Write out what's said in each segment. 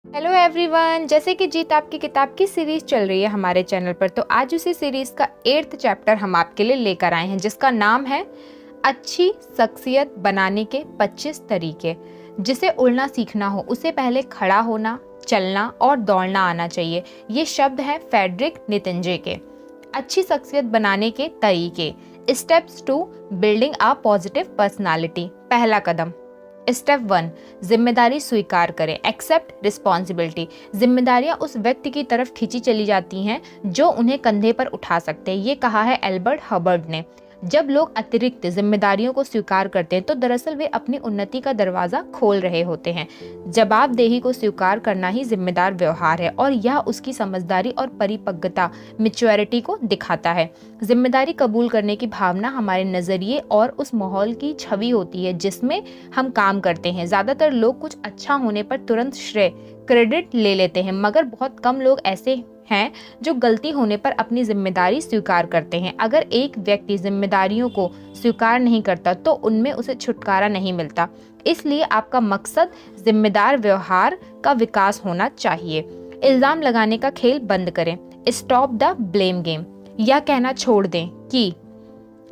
Hello everyone, जैसे कि जीत आपकी किताब की सीरीज चल रही है हमारे चैनल पर, तो आज उसी सीरीज का 8th चैप्टर हम आपके लिए लेकर आए हैं, जिसका नाम है अच्छी शख्सियत बनाने के 25 तरीके। जिसे उड़ना सीखना हो उसे पहले खड़ा होना, चलना और दौड़ना आना चाहिए। ये शब्द हैं फ्रेडरिक नितिंजे के। अच्छी शख्सियत बनाने के तरीके। Steps to building a positive personality. पहला कदम, स्टेप 1, जिम्मेदारी स्वीकार करें, एक्सेप्ट रिस्पॉन्सिबिलिटी। जिम्मेदारियां उस व्यक्ति की तरफ खींची चली जाती हैं जो उन्हें कंधे पर उठा सकते हैं। ये कहा है एल्बर्ट हबर्ड ने। जब लोग अतिरिक्त जिम्मेदारियों को स्वीकार करते हैं तो दरअसल वे अपनी उन्नति का दरवाजा खोल रहे होते हैं। जवाबदेही को स्वीकार करना ही जिम्मेदार व्यवहार है और यह उसकी समझदारी और परिपक्वता, मैच्योरिटी को दिखाता है। जिम्मेदारी कबूल करने की भावना हमारे नजरिए और उस माहौल की छवि होती है जिसमें हम काम करते हैं। ज्यादातर लोग कुछ अच्छा होने पर तुरंत श्रेय, क्रेडिट ले लेते हैं, मगर बहुत कम लोग ऐसे हैं जो गलती होने पर अपनी जिम्मेदारी स्वीकार करते हैं। अगर एक व्यक्ति जिम्मेदारियों को स्वीकार नहीं करता तो उनमें उसे छुटकारा नहीं मिलता। इसलिए आपका मकसद जिम्मेदार व्यवहार का विकास होना चाहिए। इल्जाम लगाने का खेल बंद करें, स्टॉप द ब्लेम गेम। यह कहना छोड़ दें कि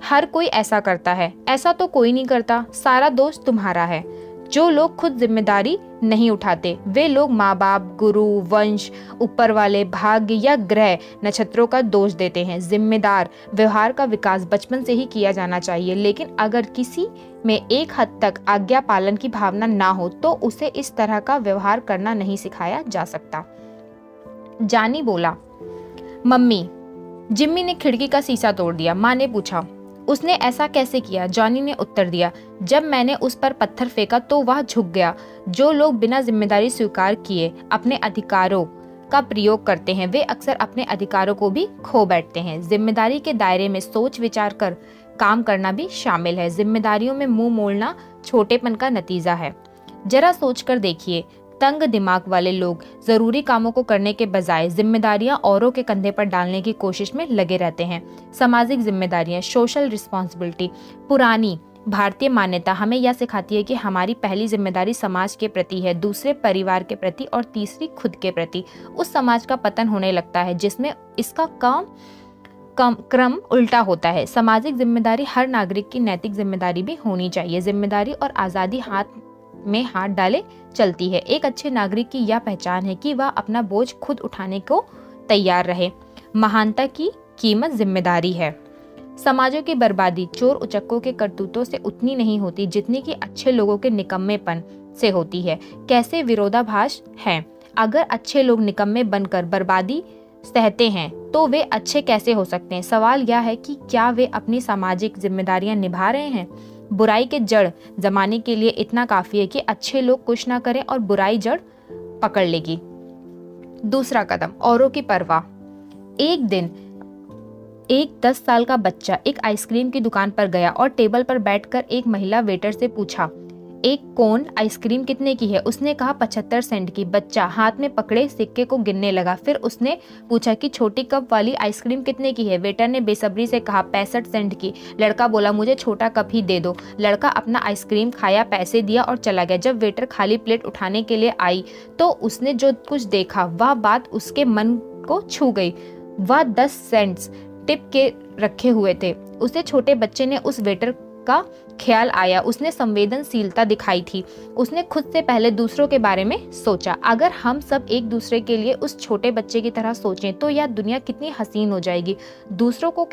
हर कोई ऐसा करता है, ऐसा तो कोई नहीं करता, सारा दोष तुम्हारा है। जो लोग खुद जिम्मेदारी नहीं उठाते वे लोग माँ बाप, गुरु, वंश, ऊपर वाले, भाग्य या ग्रह नक्षत्रों का दोष देते हैं। जिम्मेदार व्यवहार का विकास बचपन से ही किया जाना चाहिए, लेकिन अगर किसी में एक हद तक आज्ञा पालन की भावना ना हो तो उसे इस तरह का व्यवहार करना नहीं सिखाया जा सकता। जानी बोला, मम्मी, जिम्मी ने खिड़की का शीशा तोड़ दिया। माँ ने पूछा, उसने ऐसा कैसे किया? जॉनी ने उत्तर दिया, जब मैंने उस पर पत्थर फेंका तो वह झुक गया। जो लोग बिना जिम्मेदारी स्वीकार किए अपने अधिकारों का प्रयोग करते हैं वे अक्सर अपने अधिकारों को भी खो बैठते हैं। जिम्मेदारी के दायरे में सोच विचार कर काम करना भी शामिल है। जिम्मेदारियों में मुंह मोड़ना छोटेपन का नतीजा है। जरा सोच कर देखिए, तंग दिमाग वाले लोग जरूरी कामों को करने के बजाय जिम्मेदारियां औरों के कंधे पर डालने की कोशिश में लगे रहते हैं। सामाजिक जिम्मेदारियां, सोशल रिस्पॉन्सिबिलिटी। पुरानी भारतीय मान्यता हमें यह सिखाती है कि हमारी पहली जिम्मेदारी समाज के प्रति है, दूसरे परिवार के प्रति और तीसरी खुद के प्रति। उस समाज का पतन होने लगता है जिसमें इसका क्रम उल्टा होता है। सामाजिक जिम्मेदारी हर नागरिक की नैतिक जिम्मेदारी भी होनी चाहिए। जिम्मेदारी और आज़ादी हाथ में हाथ डाले चलती है। एक अच्छे नागरिक की यह पहचान है कि वह अपना बोझ खुद उठाने को तैयार रहे। महानता की कीमत जिम्मेदारी है। समाजों की बर्बादी चोर उचक्कों के करतूतों से उतनी नहीं होती जितनी कि अच्छे लोगों के निकम्मेपन से होती है। कैसे विरोधाभास है। अगर अच्छे लोग निकम्मे बनकर बर्बादी सहते हैं तो वे अच्छे कैसे हो सकते हैं? सवाल यह है कि क्या वे अपनी सामाजिक जिम्मेदारियां निभा रहे हैं? बुराई के जड़ जमाने के लिए इतना काफी है कि अच्छे लोग कुछ ना करें और बुराई जड़ पकड़ लेगी। दूसरा कदम, औरों की परवाह। एक दिन एक 10 साल का बच्चा एक आइसक्रीम की दुकान पर गया और टेबल पर बैठकर एक महिला वेटर से पूछा, एक कोन आइसक्रीम कितने की है? उसने कहा 75 सेंट की। बच्चा हाथ में पकड़े सिक्के को गिनने लगा। फिर उसने पूछा कि छोटी कप वाली आइसक्रीम कितने की है? वेटर ने बेसब्री से कहा 65 सेंट की। लड़का बोला, मुझे छोटा कप ही दे दो। लड़का अपना आइसक्रीम खाया, पैसे दिया और चला गया। जब वेटर खाली प्लेट उठाने के लिए आई तो उसने जो कुछ देखा वह बात उसके मन को छू गई। वह 10 सेंट्स टिप के रखे हुए थे। उसे छोटे बच्चे ने उस वेटर का ख्याल आया। उसने संवेदनशीलता दिखाई थी। उसने खुद से पहले दूसरों के बारे में सोचा। अगर हम सब एक दूसरे के लिए उस छोटे बच्चे की तरह सोचें तो यह दुनिया कितनी हसीन हो जाएगी। दूसरों का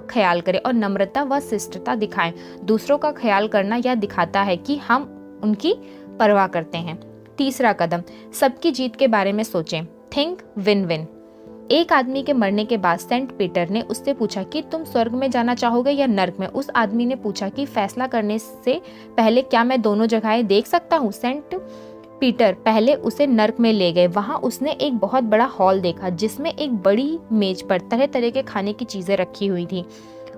ख्याल करें और नम्रता व शिष्टता दिखाएं। दूसरों का ख्याल करना यह दिखाता है कि हम उनकी परवाह करते हैं। तीसरा कदम, सबकी जीत के बारे में सोचें। Think win win. एक आदमी के मरने के बाद सेंट पीटर ने उससे पूछा कि तुम स्वर्ग में जाना चाहोगे या नर्क में? उस आदमी ने पूछा कि फैसला करने से पहले क्या मैं दोनों जगहें देख सकता हूँ? सेंट पीटर पहले उसे नर्क में ले गए। वहां उसने एक बहुत बड़ा हॉल देखा जिसमें एक बड़ी मेज पर तरह तरह के खाने की चीजें रखी हुई थी।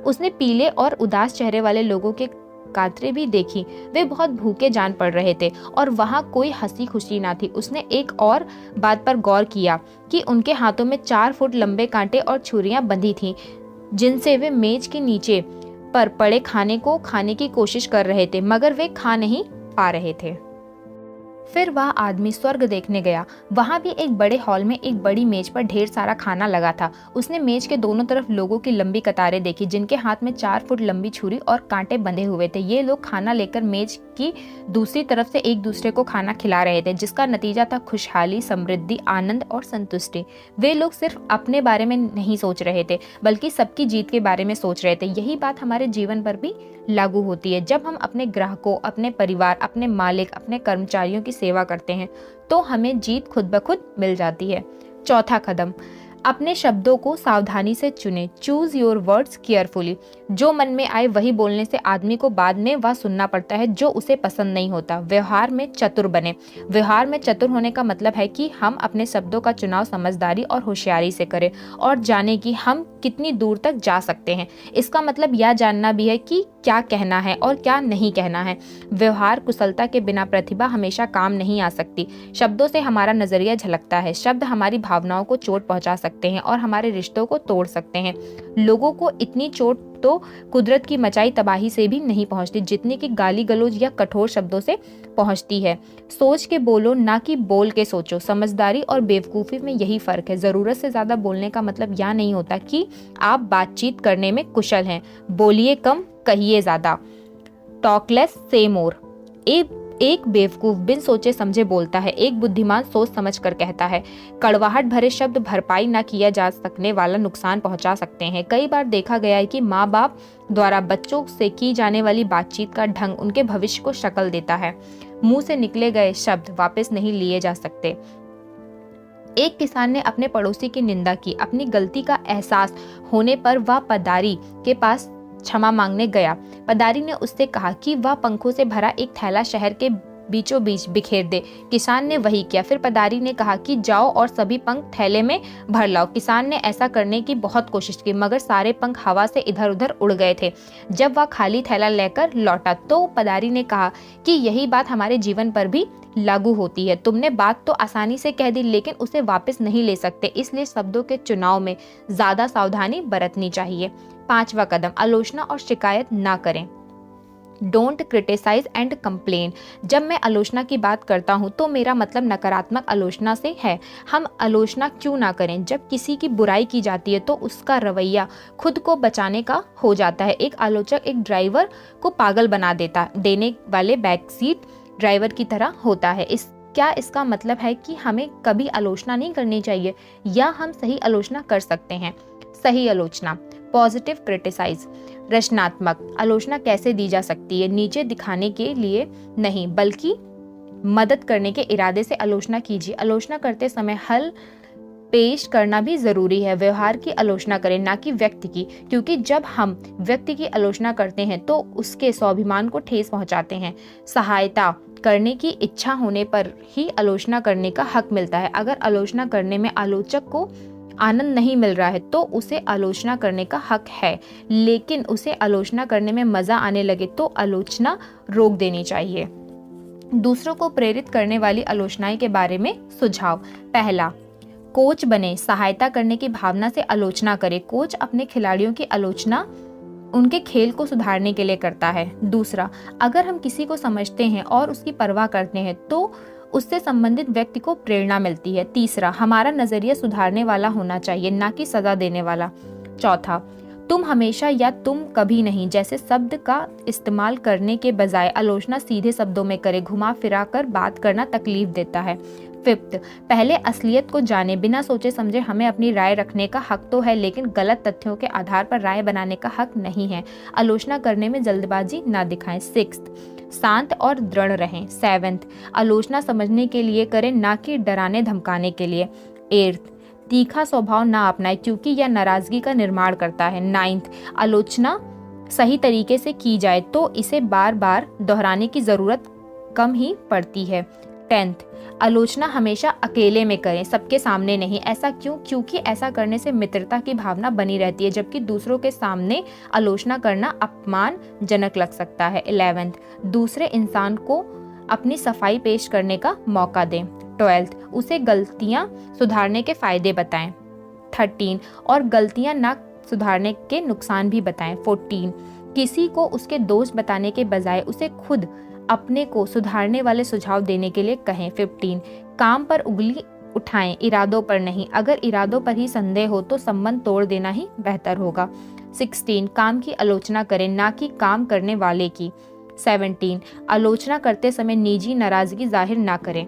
उसने पीले और उदास चेहरे वाले लोगों के कातरे भी देखी। वे बहुत भूखे जान पड़ रहे थे और वहां कोई हंसी खुशी ना थी। उसने एक और बात पर गौर किया कि उनके हाथों में 4 फुट लंबे कांटे और छुरियां बंधी थीं, जिनसे वे मेज के नीचे पर पड़े खाने को खाने की कोशिश कर रहे थे, मगर वे खा नहीं पा रहे थे। फिर वह आदमी स्वर्ग देखने गया। वहां भी एक बड़े हॉल में एक बड़ी मेज पर ढेर सारा खाना लगा था। उसने मेज के दोनों तरफ लोगों की लंबी कतारें देखी, जिनके हाथ में 4 फुट लंबी छुरी और कांटे बंधे हुए थे। ये लोग खाना लेकर मेज की दूसरी तरफ से एक दूसरे को खाना खिला रहे थे, जिसका नतीजा था खुशहाली, समृद्धि, आनंद और संतुष्टि। वे लोग सिर्फ अपने बारे में नहीं सोच रहे थे, बल्कि सबकी जीत के बारे में सोच रहे थे। यही बात हमारे जीवन पर भी लागू होती है। जब हम अपने ग्राहकों, अपने परिवार, अपने मालिक, अपने कर्मचारियों की सेवा करते हैं, तो हमें जीत खुद ब खुद मिल जाती है। चौथा कदम, अपने शब्दों को सावधानी से चुनें। Choose your words carefully. जो मन में आए वही बोलने से आदमी को बाद में वह सुनना पड़ता है जो उसे पसंद नहीं होता। व्यवहार में चतुर बने। व्यवहार में चतुर होने का मतलब है कि हम अपने शब्दों का चुनाव समझदारी और होशियारी से करें और जाने कि हम कितनी दूर तक जा सकते हैं। इसका मतलब यह जानना भी है कि क्या कहना है और क्या नहीं कहना है। व्यवहार कुशलता के बिना प्रतिभा हमेशा काम नहीं आ सकती। शब्दों से हमारा नजरिया झलकता है। शब्द हमारी भावनाओं को चोट पहुंचा सकते हैं और हमारे रिश्तों को तोड़ सकते हैं। लोगों को इतनी चोट तो कुदरत की मचाई तबाही से भी नहीं पहुंचती, जितनी कि गाली गलौज या कठोर शब्दों से पहुंचती है। सोच के बोलो, ना कि बोल के सोचो। समझदारी और बेवकूफ़ी में यही फर्क है। ज़रूरत से ज़्यादा बोलने का मतलब यह नहीं होता कि आप बातचीत करने में कुशल हैं। बोलिए कम, कहिए ज़्यादा। टॉक लेस से मोर। एक बेवकूफ बिन सोचे समझे बोलता है, एक बुद्धिमान सोच समझ कर कहता है। कड़वाहट भरे शब्द भरपाई न किया जा सकने वाला नुकसान पहुंचा सकते हैं। कई बार देखा गया है कि माँ बाप द्वारा बच्चों से की जाने वाली बातचीत का ढंग उनके भविष्य को शक्ल देता है। मुंह से निकले गए शब्द वापस नहीं लिए जा सकते। एक किसान ने अपने पड़ोसी की निंदा की। अपनी गलती का एहसास होने पर वह पदारी के पास क्षमा मांगने गया। पदारी ने उससे कहा कि वह पंखों से भरा एक थैला शहर के बीचों बीच बिखेर दे। किसान ने वही किया। फिर पदारी ने कहा कि जाओ और सभी पंख थैले में भर लाओ। किसान ने ऐसा करने की बहुत कोशिश की, मगर सारे पंख हवा से इधर उधर उड़ गए थे। जब वह खाली थैला लेकर लौटा तो पदारी ने कहा कि यही बात हमारे जीवन पर भी लागू होती है। तुमने बात तो आसानी से कह दी, लेकिन उसे वापस नहीं ले सकते। इसलिए शब्दों के चुनाव में ज्यादा सावधानी बरतनी चाहिए। 5वां कदम, आलोचना और शिकायत ना करें। Don't criticise and complain. जब मैं आलोचना की बात करता हूँ तो मेरा मतलब नकारात्मक आलोचना से है। हम आलोचना क्यों ना करें? जब किसी की बुराई की जाती है तो उसका रवैया खुद को बचाने का हो जाता है। एक आलोचक एक ड्राइवर को पागल बना देने वाले बैक सीट ड्राइवर की तरह होता है। क्या इसका मतलब है कि हमें कभी आलोचना नहीं करनी चाहिए, या हम सही आलोचना कर सकते हैं? सही आलोचना, पॉजिटिव क्रिटिसाइज। रचनात्मक आलोचना कैसे दी जा सकती है? नीचे दिखाने के लिए नहीं, बल्कि मदद करने के इरादे से आलोचना कीजिए। आलोचना करते समय हल पेश करना भी जरूरी है। व्यवहार की आलोचना करें, ना कि व्यक्ति की, क्योंकि जब हम व्यक्ति की आलोचना करते हैं तो उसके स्वाभिमान को ठेस पहुंचाते हैं। सहायता करने की इच्छा होने पर ही आलोचना करने का हक मिलता है। अगर आलोचना करने में आलोचक को आनंद नहीं मिल रहा है तो उसे आलोचना करने का हक है, लेकिन उसे आलोचना करने में मजा आने लगे तो आलोचना रोक देनी चाहिए। दूसरों को प्रेरित करने वाली आलोचनाएं के बारे में सुझाव। पहला, कोच बने। सहायता करने की भावना से आलोचना करें। कोच अपने खिलाड़ियों की आलोचना उनके खेल को सुधारने के लिए करता है। दूसरा, अगर हम किसी को समझते हैं और उसकी परवाह करते हैं तो उससे संबंधित व्यक्ति को प्रेरणा मिलती है। तीसरा, हमारा नजरिया सुधारने वाला होना चाहिए, ना कि सजा देने वाला। चौथा, तुम हमेशा या तुम कभी नहीं जैसे शब्द का इस्तेमाल करने के बजाय आलोचना सीधे शब्दों में करें। घुमा फिरा कर बात करना तकलीफ देता है। फिफ्थ, पहले असलियत को जाने। बिना सोचे समझे हमें अपनी राय रखने का हक तो है, लेकिन गलत तथ्यों के आधार पर राय बनाने का हक नहीं है। आलोचना करने में जल्दबाजी ना दिखाएं। सिक्स्थ, शांत और दृढ़ रहें। सेवेंथ, आलोचना समझने के लिए करें, ना कि डराने धमकाने के लिए। एट्थ, तीखा स्वभाव ना अपनाएं, क्योंकि यह नाराजगी का निर्माण करता है। नाइन्थ, आलोचना सही तरीके से की जाए तो इसे बार बार दोहराने की जरूरत कम ही पड़ती है। 10th, आलोचना हमेशा अकेले में करें, सबके सामने नहीं। ऐसा क्यों? क्योंकि ऐसा करने से मित्रता की भावना बनी रहती है, जबकि दूसरों के सामने आलोचना करना अपमानजनक लग सकता है। 11th, दूसरे इंसान को अपनी सफाई पेश करने का मौका दें। 12th, उसे गलतियां सुधारने के फायदे बताएं। 13, और गलतियां ना सुधारने के नुकसान भी बताएं। 14, किसी को उसके दोष बताने के बजाय उसे खुद अपने को सुधारने वाले सुझाव देने के लिए कहें। 15 काम पर उंगली उठाएं, इरादों पर नहीं। अगर इरादों पर ही संदेह हो तो संबंध तोड़ देना ही बेहतर होगा। 16 काम की आलोचना करें, ना कि काम करने वाले की। 17 आलोचना करते समय निजी नाराजगी जाहिर ना करें।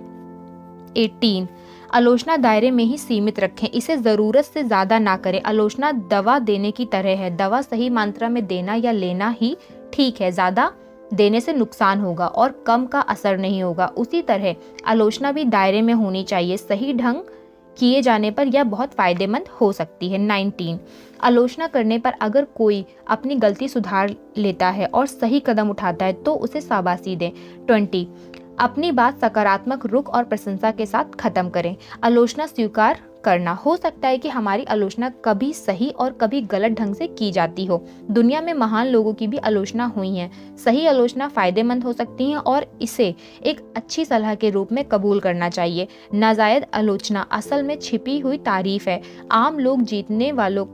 18 आलोचना दायरे में ही सीमित रखें, इसे जरूरत से ज्यादा ना करें। आलोचना दवा देने की तरह है, दवा सही मात्रा में देना या लेना ही ठीक है, ज्यादा देने से नुकसान होगा और कम का असर नहीं होगा। उसी तरह आलोचना भी दायरे में होनी चाहिए, सही ढंग किए जाने पर यह बहुत फायदेमंद हो सकती है। 19 आलोचना करने पर अगर कोई अपनी गलती सुधार लेता है और सही कदम उठाता है तो उसे शाबाशी दें। 20 अपनी बात सकारात्मक रुख और प्रशंसा के साथ खत्म करें। आलोचना स्वीकार करना, हो सकता है कि हमारी आलोचना कभी सही और कभी गलत ढंग से की जाती हो। दुनिया में महान लोगों की भी आलोचना हुई है। सही आलोचना फायदेमंद हो सकती है और इसे एक अच्छी सलाह के रूप में कबूल करना चाहिए। नाजायज आलोचना असल में छिपी हुई तारीफ है। आम लोग जीतने वालों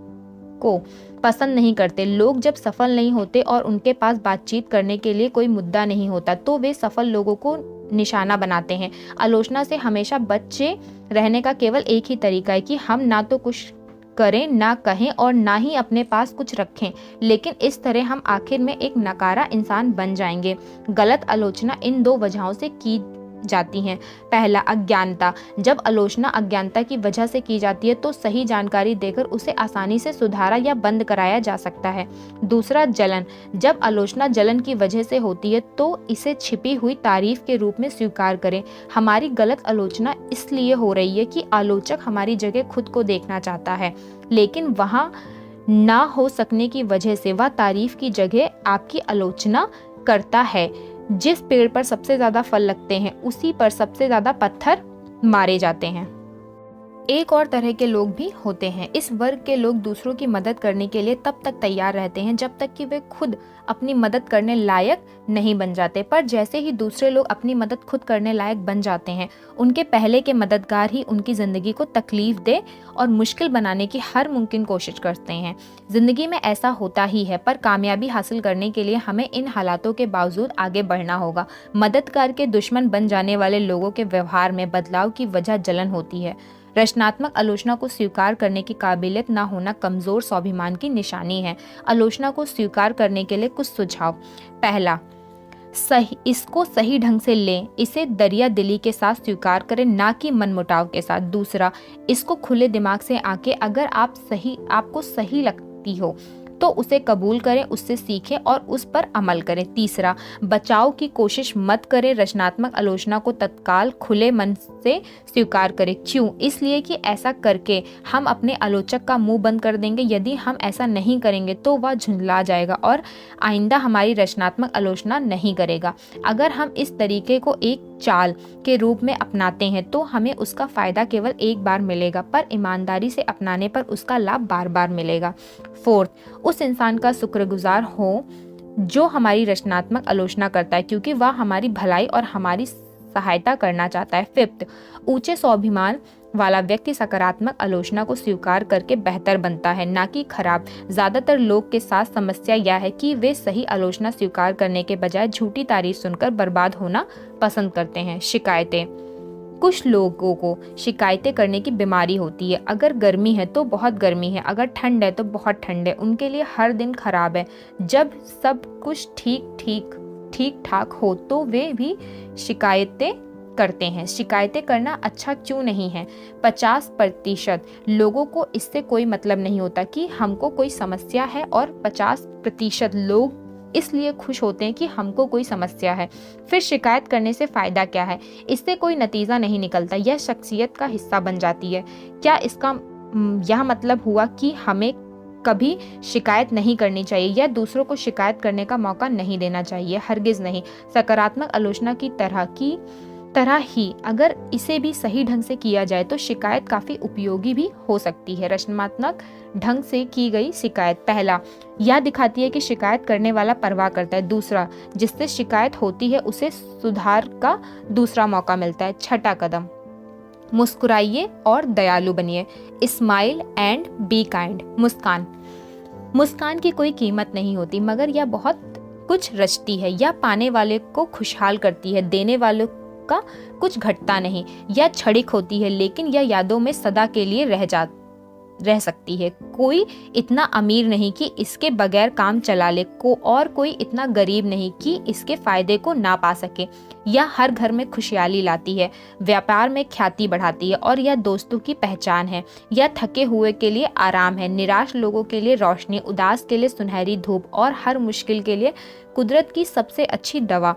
को पसंद नहीं करते। लोग जब सफल नहीं होते और उनके पास बातचीत करने के लिए कोई मुद्दा नहीं होता तो वे सफल लोगों को निशाना बनाते हैं। आलोचना से हमेशा बचे रहने का केवल एक ही तरीका है कि हम ना तो कुछ करें, ना कहें और ना ही अपने पास कुछ रखें, लेकिन इस तरह हम आखिर में एक नकारा इंसान बन जाएंगे। गलत आलोचना इन 2 वजहों से की जाती हैं। पहला, अज्ञानता। जब आलोचना अज्ञानता की वजह से की जाती है तो सही जानकारी देकर उसे आसानी से सुधारा या बंद कराया जा सकता है। दूसरा, जलन। जब आलोचना जलन की वजह से होती है तो इसे छिपी हुई तारीफ के रूप में स्वीकार करें। हमारी गलत आलोचना इसलिए हो रही है कि आलोचक हमारी जगह खुद को देखना चाहता है, लेकिन वहां ना हो सकने की वजह से वह तारीफ की जगह आपकी आलोचना करता है। जिस पेड़ पर सबसे ज्यादा फल लगते हैं उसी पर सबसे ज्यादा पत्थर मारे जाते हैं। एक और तरह के लोग भी होते हैं। इस वर्ग के लोग दूसरों की मदद करने के लिए तब तक तैयार रहते हैं जब तक कि वे खुद अपनी मदद करने लायक नहीं बन जाते, पर जैसे ही दूसरे लोग अपनी मदद खुद करने लायक बन जाते हैं, उनके पहले के मददगार ही उनकी जिंदगी को तकलीफ दे और मुश्किल बनाने की हर मुमकिन कोशिश करते हैं। जिंदगी में ऐसा होता ही है, पर कामयाबी हासिल करने के लिए हमें इन हालातों के बावजूद आगे बढ़ना होगा। मददगार के दुश्मन बन जाने वाले लोगों के व्यवहार में बदलाव की वजह जलन होती है। रचनात्मक आलोचना को स्वीकार करने की काबिलियत न होना कमजोर स्वाभिमान की निशानी है। आलोचना को स्वीकार करने के लिए कुछ सुझाव। पहला, इसको सही ढंग से लें, इसे दरिया दिली के साथ स्वीकार करें, ना कि मनमुटाव के साथ। दूसरा, इसको खुले दिमाग से आके अगर आपको सही लगती हो तो उसे कबूल करें, उससे सीखें और उस पर अमल करें। तीसरा, बचाव की कोशिश मत करें, रचनात्मक आलोचना को तत्काल खुले मन से स्वीकार करें। क्यों? इसलिए कि ऐसा करके हम अपने आलोचक का मुंह बंद कर देंगे। यदि हम ऐसा नहीं करेंगे तो वह झुंझला जाएगा और आइंदा हमारी रचनात्मक आलोचना नहीं करेगा। अगर हम इस तरीके को एक चाल के रूप में अपनाते हैं तो हमें उसका फायदा केवल एक बार मिलेगा, पर ईमानदारी से अपनाने पर उसका लाभ बार बार मिलेगा। फोर्थ, उस इंसान का शुक्रगुजार हो जो हमारी रचनात्मक आलोचना करता है, क्योंकि वह हमारी भलाई और हमारी सहायता करना चाहता है। फिफ्थ, ऊंचे स्वाभिमान वाला व्यक्ति सकारात्मक आलोचना को स्वीकार करके बेहतर बनता है, ना कि खराब। ज्यादातर लोग के साथ समस्या यह है कि वे सही आलोचना स्वीकार करने के बजाय झूठी तारीफ सुनकर बर्बाद होना पसंद करते हैं। शिकायतें। कुछ लोगों को शिकायतें करने की बीमारी होती है। अगर गर्मी है तो बहुत गर्मी है, अगर ठंड है तो बहुत ठंड है। उनके लिए हर दिन खराब है। जब सब कुछ ठीक ठाक हो तो वे भी शिकायतें करते हैं। शिकायतें करना अच्छा क्यों नहीं है? 50% लोगों को इससे कोई मतलब नहीं होता कि हमको कोई समस्या है और 50% लोग इसलिए खुश होते हैं कि हमको कोई समस्या है। फिर शिकायत करने से फायदा क्या है? इससे कोई नतीजा नहीं निकलता, यह शख्सियत का हिस्सा बन जाती है। क्या इसका यह मतलब हुआ कि हमें कभी शिकायत नहीं करनी चाहिए या दूसरों को शिकायत करने का मौका नहीं देना चाहिए? हरगिज नहीं। सकारात्मक आलोचना की तरह ही अगर इसे भी सही ढंग से किया जाए तो शिकायत काफी उपयोगी भी हो सकती है। रचनात्मक ढंग से की गई शिकायत। पहला, यह दिखाती है कि शिकायत करने वाला परवाह करता है। दूसरा, जिससे शिकायत होती है उसे सुधार का दूसरा मौका मिलता है। छठा कदम, मुस्कुराइए और दयालु बनिए। Smile and be kind. मुस्कान की कोई कीमत नहीं होती, मगर यह बहुत कुछ रचती है या पाने वाले को खुशहाल करती है, देने वालों का कुछ घटता नहीं, या क्षणिक होती है लेकिन यह यादों में सदा के लिए रह सकती है। कोई इतना अमीर नहीं कि इसके बगैर काम चला ले, और कोई इतना गरीब नहीं कि इसके फायदे को ना पा सके। यह हर घर में खुशहाली लाती है, व्यापार में ख्याति बढ़ाती है, और यह दोस्तों की पहचान है। यह थके हुए के लिए आराम है, निराश लोगों के लिए रोशनी, उदास के लिए सुनहरी धूप, और हर मुश्किल के लिए कुदरत की सबसे अच्छी दवा।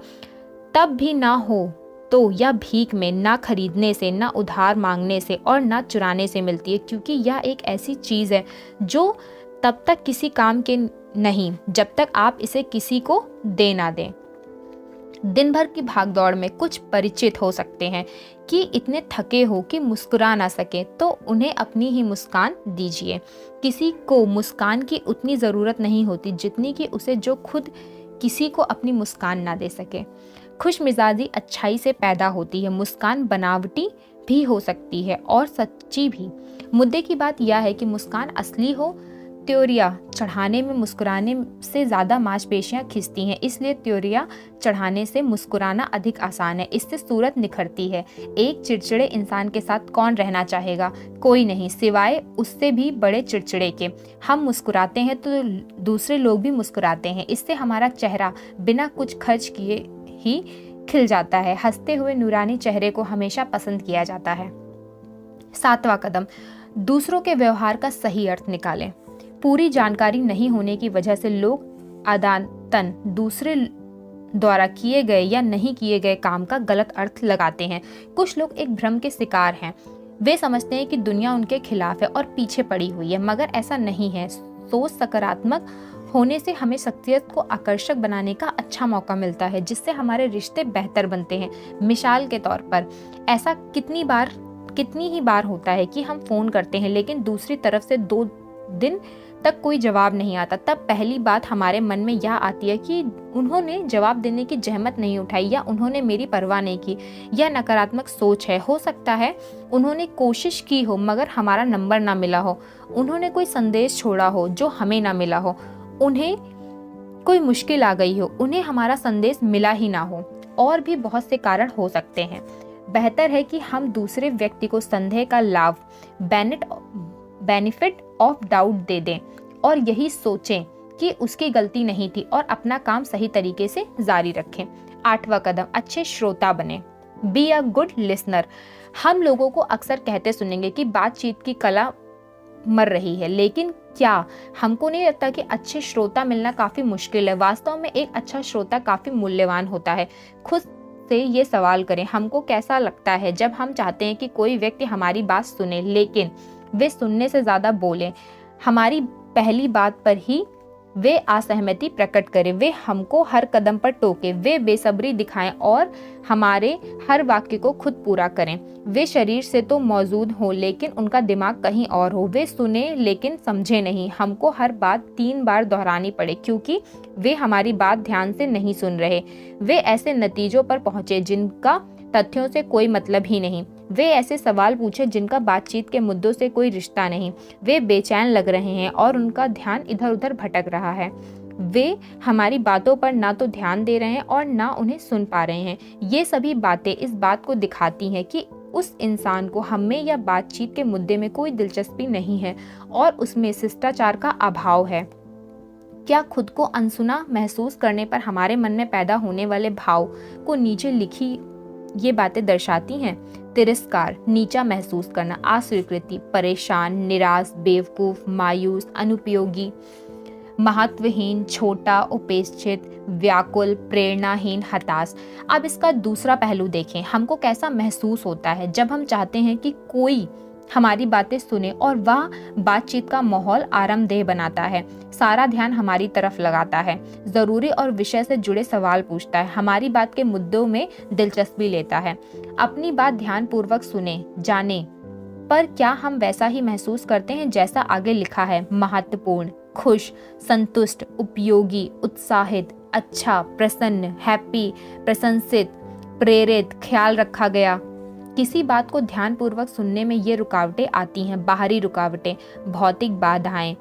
तब भी ना हो तो यह भीख में, ना खरीदने से, ना उधार मांगने से, और ना चुराने से मिलती है, क्योंकि यह एक ऐसी चीज़ है जो तब तक किसी काम के नहीं जब तक आप इसे किसी को दे ना दें। दिन भर की भागदौड़ में कुछ परिचित हो सकते हैं कि इतने थके हो कि मुस्कुरा ना सके, तो उन्हें अपनी ही मुस्कान दीजिए। किसी को मुस्कान की उतनी ज़रूरत नहीं होती जितनी कि उसे जो खुद किसी को अपनी मुस्कान ना दे सके। खुश मिजाजी अच्छाई से पैदा होती है। मुस्कान बनावटी भी हो सकती है और सच्ची भी। मुद्दे की बात यह है कि मुस्कान असली हो। त्योरिया चढ़ाने में मुस्कुराने से ज़्यादा मांसपेशियां खिंचती हैं, इसलिए त्योरिया चढ़ाने से मुस्कुराना अधिक आसान है। इससे सूरत निखरती है। एक चिड़चिड़े इंसान के साथ कौन रहना चाहेगा? कोई नहीं, सिवाय उससे भी बड़े चिड़चिड़े के। हम मुस्कुराते हैं तो दूसरे लोग भी मुस्कुराते हैं। इससे हमारा चेहरा बिना कुछ खर्च किए ही खिल जाता है। हंसते हुए नूरानी चेहरे को हमेशा पसंद किया जाता है। 7वां कदम, दूसरों के व्यवहार का सही अर्थ निकालें। पूरी जानकारी नहीं होने की वजह से लोग आदातन दूसरे द्वारा किए गए या नहीं किए गए काम का गलत अर्थ लगाते हैं। कुछ लोग एक भ्रम के शिकार हैं। वे समझते हैं कि दुनिया उनके खिलाफ है और पीछे पड़ी हुई है, मगर ऐसा नहीं है। सोच सकारात्मक होने से हमें शख्सियत को आकर्षक बनाने का अच्छा मौका मिलता है, जिससे हमारे रिश्ते बेहतर बनते हैं। मिसाल के तौर पर, ऐसा कितनी ही बार होता है कि हम फ़ोन करते हैं लेकिन दूसरी तरफ से 2 दिन तक कोई जवाब नहीं आता। तब पहली बात हमारे मन में यह आती है कि उन्होंने जवाब देने की जहमत नहीं उठाई, या उन्होंने मेरी परवाह नहीं की। यह नकारात्मक सोच है। हो सकता है उन्होंने कोशिश की हो मगर हमारा नंबर ना मिला हो, उन्होंने कोई संदेश छोड़ा हो जो हमें ना मिला हो, उन्हें कोई मुश्किल आ गई हो, उन्हें हमारा संदेश मिला ही ना हो, और भी बहुत से कारण हो सकते हैं। बेहतर है कि हम दूसरे व्यक्ति को संदेह का लाभ, बेनिफिट ऑफ डाउट दे दें और यही सोचें कि उसकी गलती नहीं थी और अपना काम सही तरीके से जारी रखें। 8वां कदम, अच्छे श्रोता बने। Be a good listener. हम लोगों को अक्सर कहते सुनेंगे कि बातचीत की कला मर रही है, लेकिन क्या हमको नहीं लगता कि अच्छे श्रोता मिलना काफ़ी मुश्किल है? वास्तव में एक अच्छा श्रोता काफ़ी मूल्यवान होता है। खुद से ये सवाल करें, हमको कैसा लगता है जब हम चाहते हैं कि कोई व्यक्ति हमारी बात सुने लेकिन वे सुनने से ज़्यादा बोलें, हमारी पहली बात पर ही वे असहमति प्रकट करें, वे हमको हर कदम पर टोके, वे बेसब्री दिखाएं और हमारे हर वाक्य को खुद पूरा करें। वे शरीर से तो मौजूद हों लेकिन उनका दिमाग कहीं और हो। वे सुने लेकिन समझे नहीं, हमको हर बात 3 बार दोहरानी पड़े क्योंकि वे हमारी बात ध्यान से नहीं सुन रहे। वे ऐसे नतीजों पर पहुंचे जिनका तथ्यों से कोई मतलब ही नहीं। वे ऐसे सवाल पूछे जिनका बातचीत के मुद्दों से कोई रिश्ता नहीं। वे बेचैन लग रहे हैं और उनका ध्यान इधर उधर भटक रहा है। वे हमारी बातों पर ना तो ध्यान दे रहे हैं और ना उन्हें सुन पा रहे हैं। ये सभी बातें इस बात को दिखाती हैं कि उस इंसान को हमें या बातचीत के मुद्दे में कोई दिलचस्पी नहीं है और उसमें शिष्टाचार का अभाव है। क्या खुद को अनसुना महसूस करने पर हमारे मन में पैदा होने वाले भाव को नीचे लिखी ये बातें दर्शाती हैं? तिरस्कार, नीचा महसूस करना, अस्वीकृति, परेशान, निराश, बेवकूफ, मायूस, अनुपयोगी, महत्वहीन, छोटा, उपेक्षित, व्याकुल, प्रेरणाहीन, हताश। अब इसका दूसरा पहलू देखें। हमको कैसा महसूस होता है जब हम चाहते हैं कि कोई हमारी बातें सुने और वह बातचीत का माहौल आरामदेह बनाता है, सारा ध्यान हमारी तरफ लगाता है, जरूरी और विषय से जुड़े सवाल पूछता है, हमारी बात के मुद्दों में दिलचस्पी लेता है। अपनी बात ध्यानपूर्वक सुने जाने पर क्या हम वैसा ही महसूस करते हैं जैसा आगे लिखा है? महत्वपूर्ण, खुश, संतुष्ट, उपयोगी, उत्साहित, अच्छा, प्रसन्न, हैप्पी, प्रशंसित, प्रेरित, ख्याल रखा गया। किसी बात को ध्यानपूर्वक सुनने में ये रुकावटें आती हैं। बाहरी रुकावटें, भौतिक बाधाएं,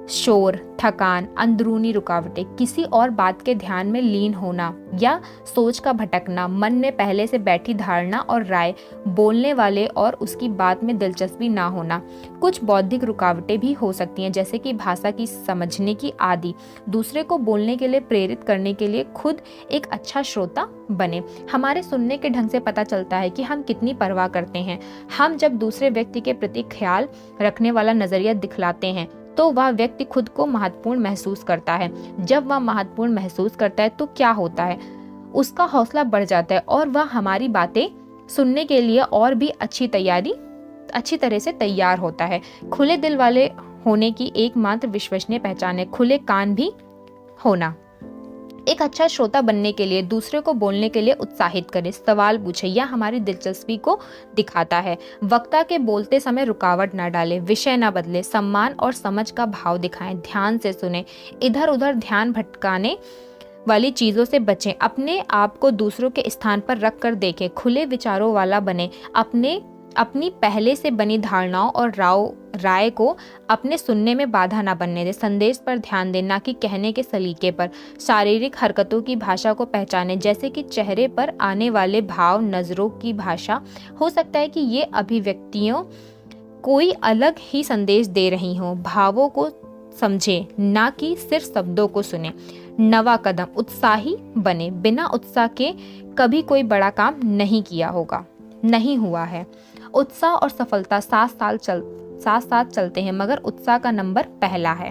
शोर, थकान, अंदरूनी रुकावटें, किसी और बात के ध्यान में लीन होना या सोच का भटकना, मन में पहले से बैठी धारणा और राय, बोलने वाले और उसकी बात में दिलचस्पी ना होना। कुछ बौद्धिक रुकावटें भी हो सकती हैं, जैसे कि भाषा की समझने की आदि, दूसरे को बोलने के लिए प्रेरित करने के लिए खुद एक अच्छा श्रोता बने। हमारे सुनने के ढंग से पता चलता है कि हम कितनी परवाह करते हैं। हम जब दूसरे व्यक्ति के प्रति ख्याल रखने वाला नजरिया दिखलाते हैं तो वह व्यक्ति खुद को महत्वपूर्ण महसूस करता है। जब वह महत्वपूर्ण महसूस करता है तो क्या होता है, उसका हौसला बढ़ जाता है और वह हमारी बातें सुनने के लिए और भी अच्छी तरह से तैयार होता है। खुले दिल वाले होने की एकमात्र विश्वसनीय पहचान है खुले कान भी होना। एक अच्छा श्रोता बनने के लिए दूसरे को बोलने के लिए उत्साहित करें, सवाल पूछे या हमारी दिलचस्पी को दिखाता है। वक्ता के बोलते समय रुकावट ना डालें, विषय ना बदले, सम्मान और समझ का भाव दिखाएं, ध्यान से सुने, इधर उधर ध्यान भटकाने वाली चीजों से बचें, अपने आप को दूसरों के स्थान पर रख कर देखें, खुले विचारों वाला बने, अपनी पहले से बनी धारणाओं और राय को अपने सुनने में बाधा ना बनने दे, संदेश पर ध्यान दें ना कि कहने के सलीके पर, शारीरिक हरकतों की भाषा को पहचानें, जैसे कि चेहरे पर आने वाले भाव, नजरों की भाषा। हो सकता है कि ये अभिव्यक्तियों कोई अलग ही संदेश दे रही हों। भावों को समझे ना कि सिर्फ शब्दों को सुने। नवा कदम, उत्साही बने, बिना उत्साह के कभी कोई बड़ा काम नहीं हुआ है। उत्साह और सफलता साथ साथ चलते हैं, मगर उत्साह का नंबर पहला है।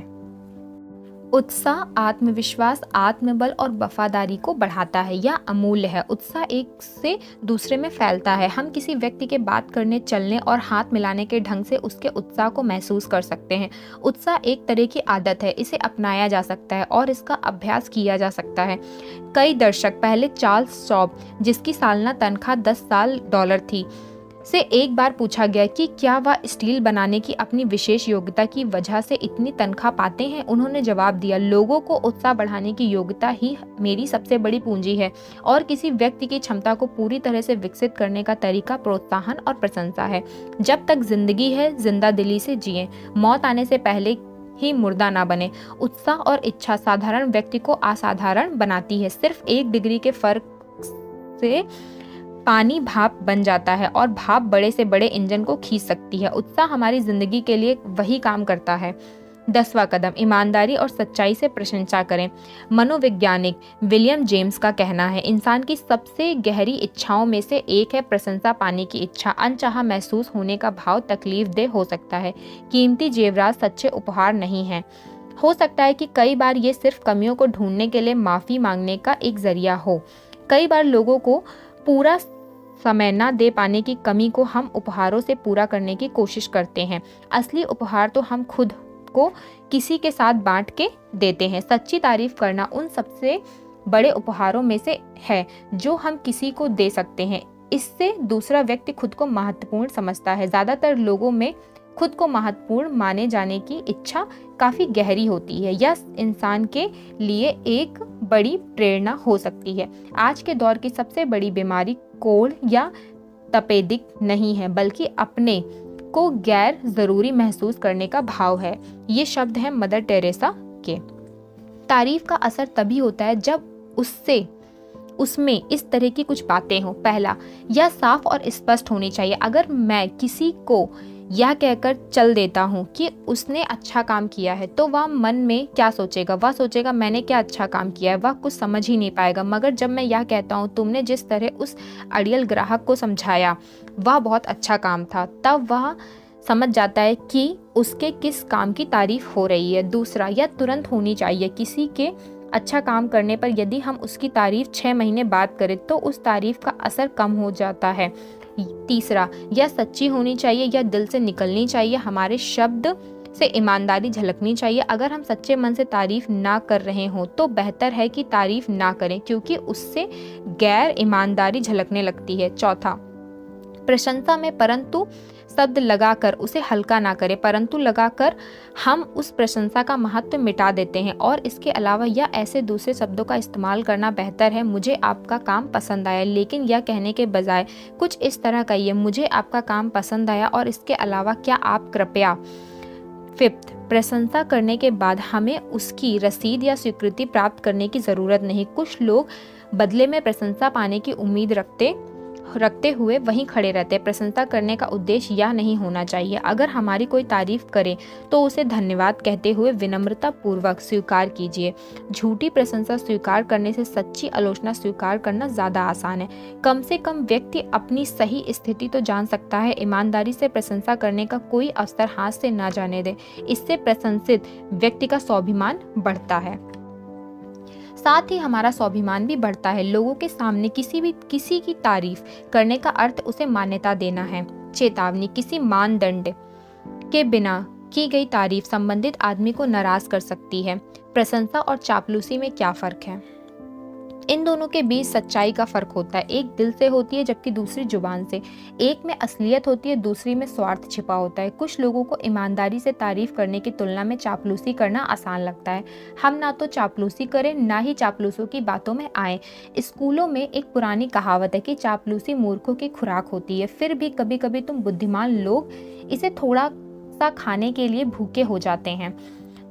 उत्साह आत्मविश्वास, आत्मबल और वफादारी को बढ़ाता है या अमूल्य है। उत्साह एक से दूसरे में फैलता है। हम किसी व्यक्ति के बात करने, चलने और हाथ मिलाने के ढंग से उसके उत्साह को महसूस कर सकते हैं। उत्साह एक तरह की आदत है, इसे अपनाया जा सकता है और इसका अभ्यास किया जा सकता है। कई दशक पहले चार्ल्स शॉब, जिसकी सालाना तनख्वाह $10,000 थी, से एक बार पूछा गया कि क्या वह स्टील बनाने की अपनी विशेष योग्यता की वजह से इतनी तनख्वाह पाते हैं। उन्होंने जवाब दिया, लोगों को उत्साह बढ़ाने की योग्यता ही मेरी सबसे बड़ी पूंजी है और किसी व्यक्ति की क्षमता को पूरी तरह से विकसित करने का तरीका प्रोत्साहन और प्रशंसा है। जब तक जिंदगी है, जिंदा दिली से जिएं, मौत आने से पहले ही मुर्दा ना बने। उत्साह और इच्छा साधारण व्यक्ति को असाधारण बनाती है। सिर्फ 1 डिग्री के फर्क से पानी भाप बन जाता है और भाप बड़े से बड़े इंजन को खींच सकती है। उत्साह हमारी जिंदगी के लिए वही काम करता है। 10वां कदम, ईमानदारी और सच्चाई से प्रशंसा करें। मनोवैज्ञानिक विलियम जेम्स का कहना है, इंसान की सबसे गहरी इच्छाओं में से एक है प्रशंसा पाने की इच्छा। अनचाहा महसूस होने का भाव तकलीफदेह हो सकता है। कीमती जेवरात सच्चे उपहार नहीं हैं। हो सकता है कि कई बार ये सिर्फ कमियों को ढूंढने के लिए माफी मांगने का एक जरिया हो। कई बार लोगों को पूरा समय न दे पाने की कमी को हम उपहारों से पूरा करने की कोशिश करते हैं। असली उपहार तो हम खुद को किसी के साथ बांट के देते हैं। सच्ची तारीफ करना उन सबसे बड़े उपहारों में से है जो हम किसी को दे सकते हैं। इससे दूसरा व्यक्ति खुद को महत्वपूर्ण समझता है। ज्यादातर लोगों में खुद को महत्वपूर्ण माने जाने की इच्छा काफी गहरी होती है। यह इंसान के लिए एक बड़ी प्रेरणा हो सकती है। आज के दौर की सबसे बड़ी बीमारी कोढ़ या तपेदिक नहीं है, बल्कि अपने को गैर जरूरी महसूस करने का भाव है। ये शब्द हैं मदर टेरेसा के। तारीफ का असर तभी होता है जब उसमें इस तरह की कुछ बातें हों। पहला, यह साफ और स्पष्ट होनी चाहिए। अगर मैं किसी को यह कहकर चल देता हूँ कि उसने अच्छा काम किया है, तो वह मन में क्या सोचेगा? वह सोचेगा मैंने क्या अच्छा काम किया है, वह कुछ समझ ही नहीं पाएगा। मगर जब मैं यह कहता हूँ तुमने जिस तरह उस अड़ियल ग्राहक को समझाया वह बहुत अच्छा काम था, तब वह समझ जाता है कि उसके किस काम की तारीफ हो रही है। दूसरा, यह तुरंत होनी चाहिए। किसी के अच्छा काम करने पर यदि हम उसकी तारीफ 6 महीने बाद करें तो उस तारीफ का असर कम हो जाता है। तीसरा, यह सच्ची होनी चाहिए, यह दिल से निकलनी चाहिए, हमारे शब्द से ईमानदारी झलकनी चाहिए। अगर हम सच्चे मन से तारीफ ना कर रहे हों तो बेहतर है कि तारीफ ना करें, क्योंकि उससे गैर ईमानदारी झलकने लगती है। चौथा, प्रशंसा में परंतु शब्द लगाकर उसे हल्का ना करें, परंतु लगाकर हम उस प्रशंसा का महत्व मिटा देते हैं। और इसके अलावा यह ऐसे दूसरे शब्दों का इस्तेमाल करना बेहतर है, मुझे आपका काम पसंद आया, लेकिन यह कहने के बजाय कुछ इस तरह कहिए, मुझे आपका काम पसंद आया और इसके अलावा क्या आप कृपया फिफ्थ, प्रशंसा करने के बाद हमें उसकी रसीद या स्वीकृति प्राप्त करने की ज़रूरत नहीं। कुछ लोग बदले में प्रशंसा पाने की उम्मीद रखते हुए वहीं खड़े रहते हैं। प्रशंसा करने का उद्देश्य यह नहीं होना चाहिए। अगर हमारी कोई तारीफ करे तो उसे धन्यवाद कहते हुए विनम्रता पूर्वक स्वीकार कीजिए। झूठी प्रशंसा स्वीकार करने से सच्ची आलोचना स्वीकार करना ज़्यादा आसान है। कम से कम व्यक्ति अपनी सही स्थिति तो जान सकता है। ईमानदारी से प्रशंसा करने का कोई अवसर हाथ से न जाने दे। इससे प्रशंसित व्यक्ति का स्वाभिमान बढ़ता है, साथ ही हमारा स्वाभिमान भी बढ़ता है। लोगों के सामने किसी की तारीफ करने का अर्थ उसे मान्यता देना है। चेतावनी, किसी मानदंड के बिना की गई तारीफ संबंधित आदमी को नाराज कर सकती है। प्रशंसा और चापलूसी में क्या फर्क है? इन दोनों के बीच सच्चाई का फर्क होता है। एक दिल से होती है जबकि दूसरी जुबान से। एक में असलियत होती है, दूसरी में स्वार्थ छिपा होता है। कुछ लोगों को ईमानदारी से तारीफ करने की तुलना में चापलूसी करना आसान लगता है। हम ना तो चापलूसी करें ना ही चापलूसों की बातों में आए। स्कूलों में एक पुरानी कहावत है कि चापलूसी मूर्खों की खुराक होती है। फिर भी कभी कभी तुम बुद्धिमान लोग इसे थोड़ा सा खाने के लिए भूखे हो जाते हैं।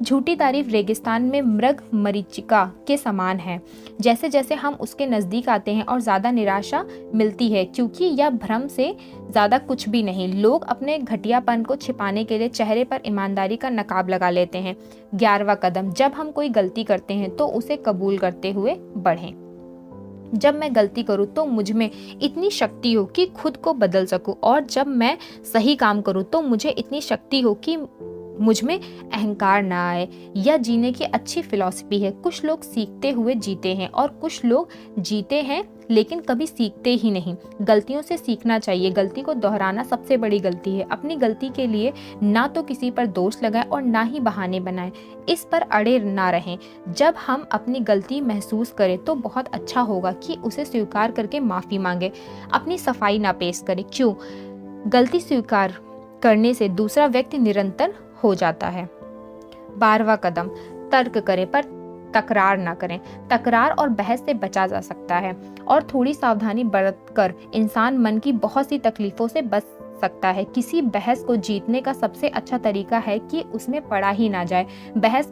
झूठी तारीफ रेगिस्तान में मृग मरीचिका के समान है। जैसे जैसे हम उसके नज़दीक आते हैं और ज़्यादा निराशा मिलती है, क्योंकि यह भ्रम से ज़्यादा कुछ भी नहीं। लोग अपने घटियापन को छिपाने के लिए चेहरे पर ईमानदारी का नकाब लगा लेते हैं। 11वां कदम, जब हम कोई गलती करते हैं तो उसे कबूल करते हुए बढ़ें। जब मैं गलती करूं तो मुझ में इतनी शक्ति हो कि खुद को बदल सकूं, और जब मैं सही काम करूं तो मुझे इतनी शक्ति हो कि मुझ में अहंकार ना आए। यह जीने की अच्छी फिलॉसफी है। कुछ लोग सीखते हुए जीते हैं और कुछ लोग जीते हैं लेकिन कभी सीखते ही नहीं। गलतियों से सीखना चाहिए। गलती को दोहराना सबसे बड़ी गलती है। अपनी गलती के लिए ना तो किसी पर दोष लगाएं और ना ही बहाने बनाएं। इस पर अड़े ना रहें। जब हम अपनी गलती महसूस करें तो बहुत अच्छा होगा कि उसे स्वीकार करके माफ़ी मांगे। अपनी सफाई ना पेश करें। क्यों? गलती स्वीकार करने से दूसरा व्यक्ति निरंतर हो जाता है। 12वां कदम, तर्क करें पर तकरार ना करें। तकरार और बहस से बचा जा सकता है और थोड़ी सावधानी बरतकर इंसान मन की बहुत सी तकलीफों से बच सकता है। किसी बहस को जीतने का सबसे अच्छा तरीका है कि उसमें पड़ा ही ना जाए। बहस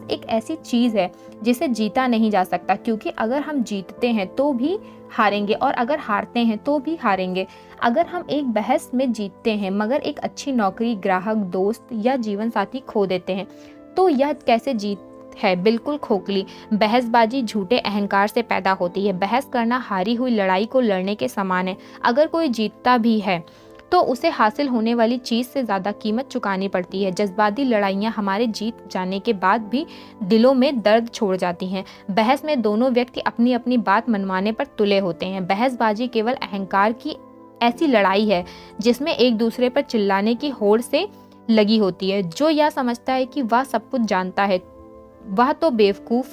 एक ऐसी चीज़ है जिसे जीता नहीं जा सकता, क्योंकि अगर हम जीतते हैं तो भी हारेंगे और अगर हारते हैं तो भी हारेंगे। अगर हम एक बहस में जीतते हैं मगर एक अच्छी नौकरी, ग्राहक, दोस्त या जीवन साथी खो देते हैं तो यह कैसे जीत है? बिल्कुल खोखली। बहसबाजी झूठे अहंकार से पैदा होती है। बहस करना हारी हुई लड़ाई को लड़ने के समान है। अगर कोई जीतता भी है तो उसे हासिल होने वाली चीज़ से ज़्यादा कीमत चुकानी पड़ती है। जज्बाती लड़ाइयाँ हमारे जीत जाने के बाद भी दिलों में दर्द छोड़ जाती हैं। बहस में दोनों व्यक्ति अपनी अपनी बात मनवाने पर तुले होते हैं। बहसबाजी केवल अहंकार की ऐसी लड़ाई है जिसमें एक दूसरे पर चिल्लाने की होड़ से लगी होती है। जो यह समझता है कि वह सब कुछ जानता है वह तो बेवकूफ़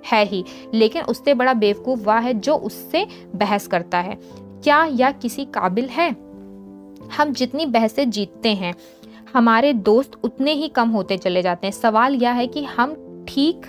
है ही, लेकिन उससे बड़ा बेवकूफ़ वह है जो उससे बहस करता है। क्या यह किसी काबिल है? हम जितनी बहसें जीतते हैं हमारे दोस्त उतने ही कम होते चले जाते हैं। सवाल यह है कि हम ठीक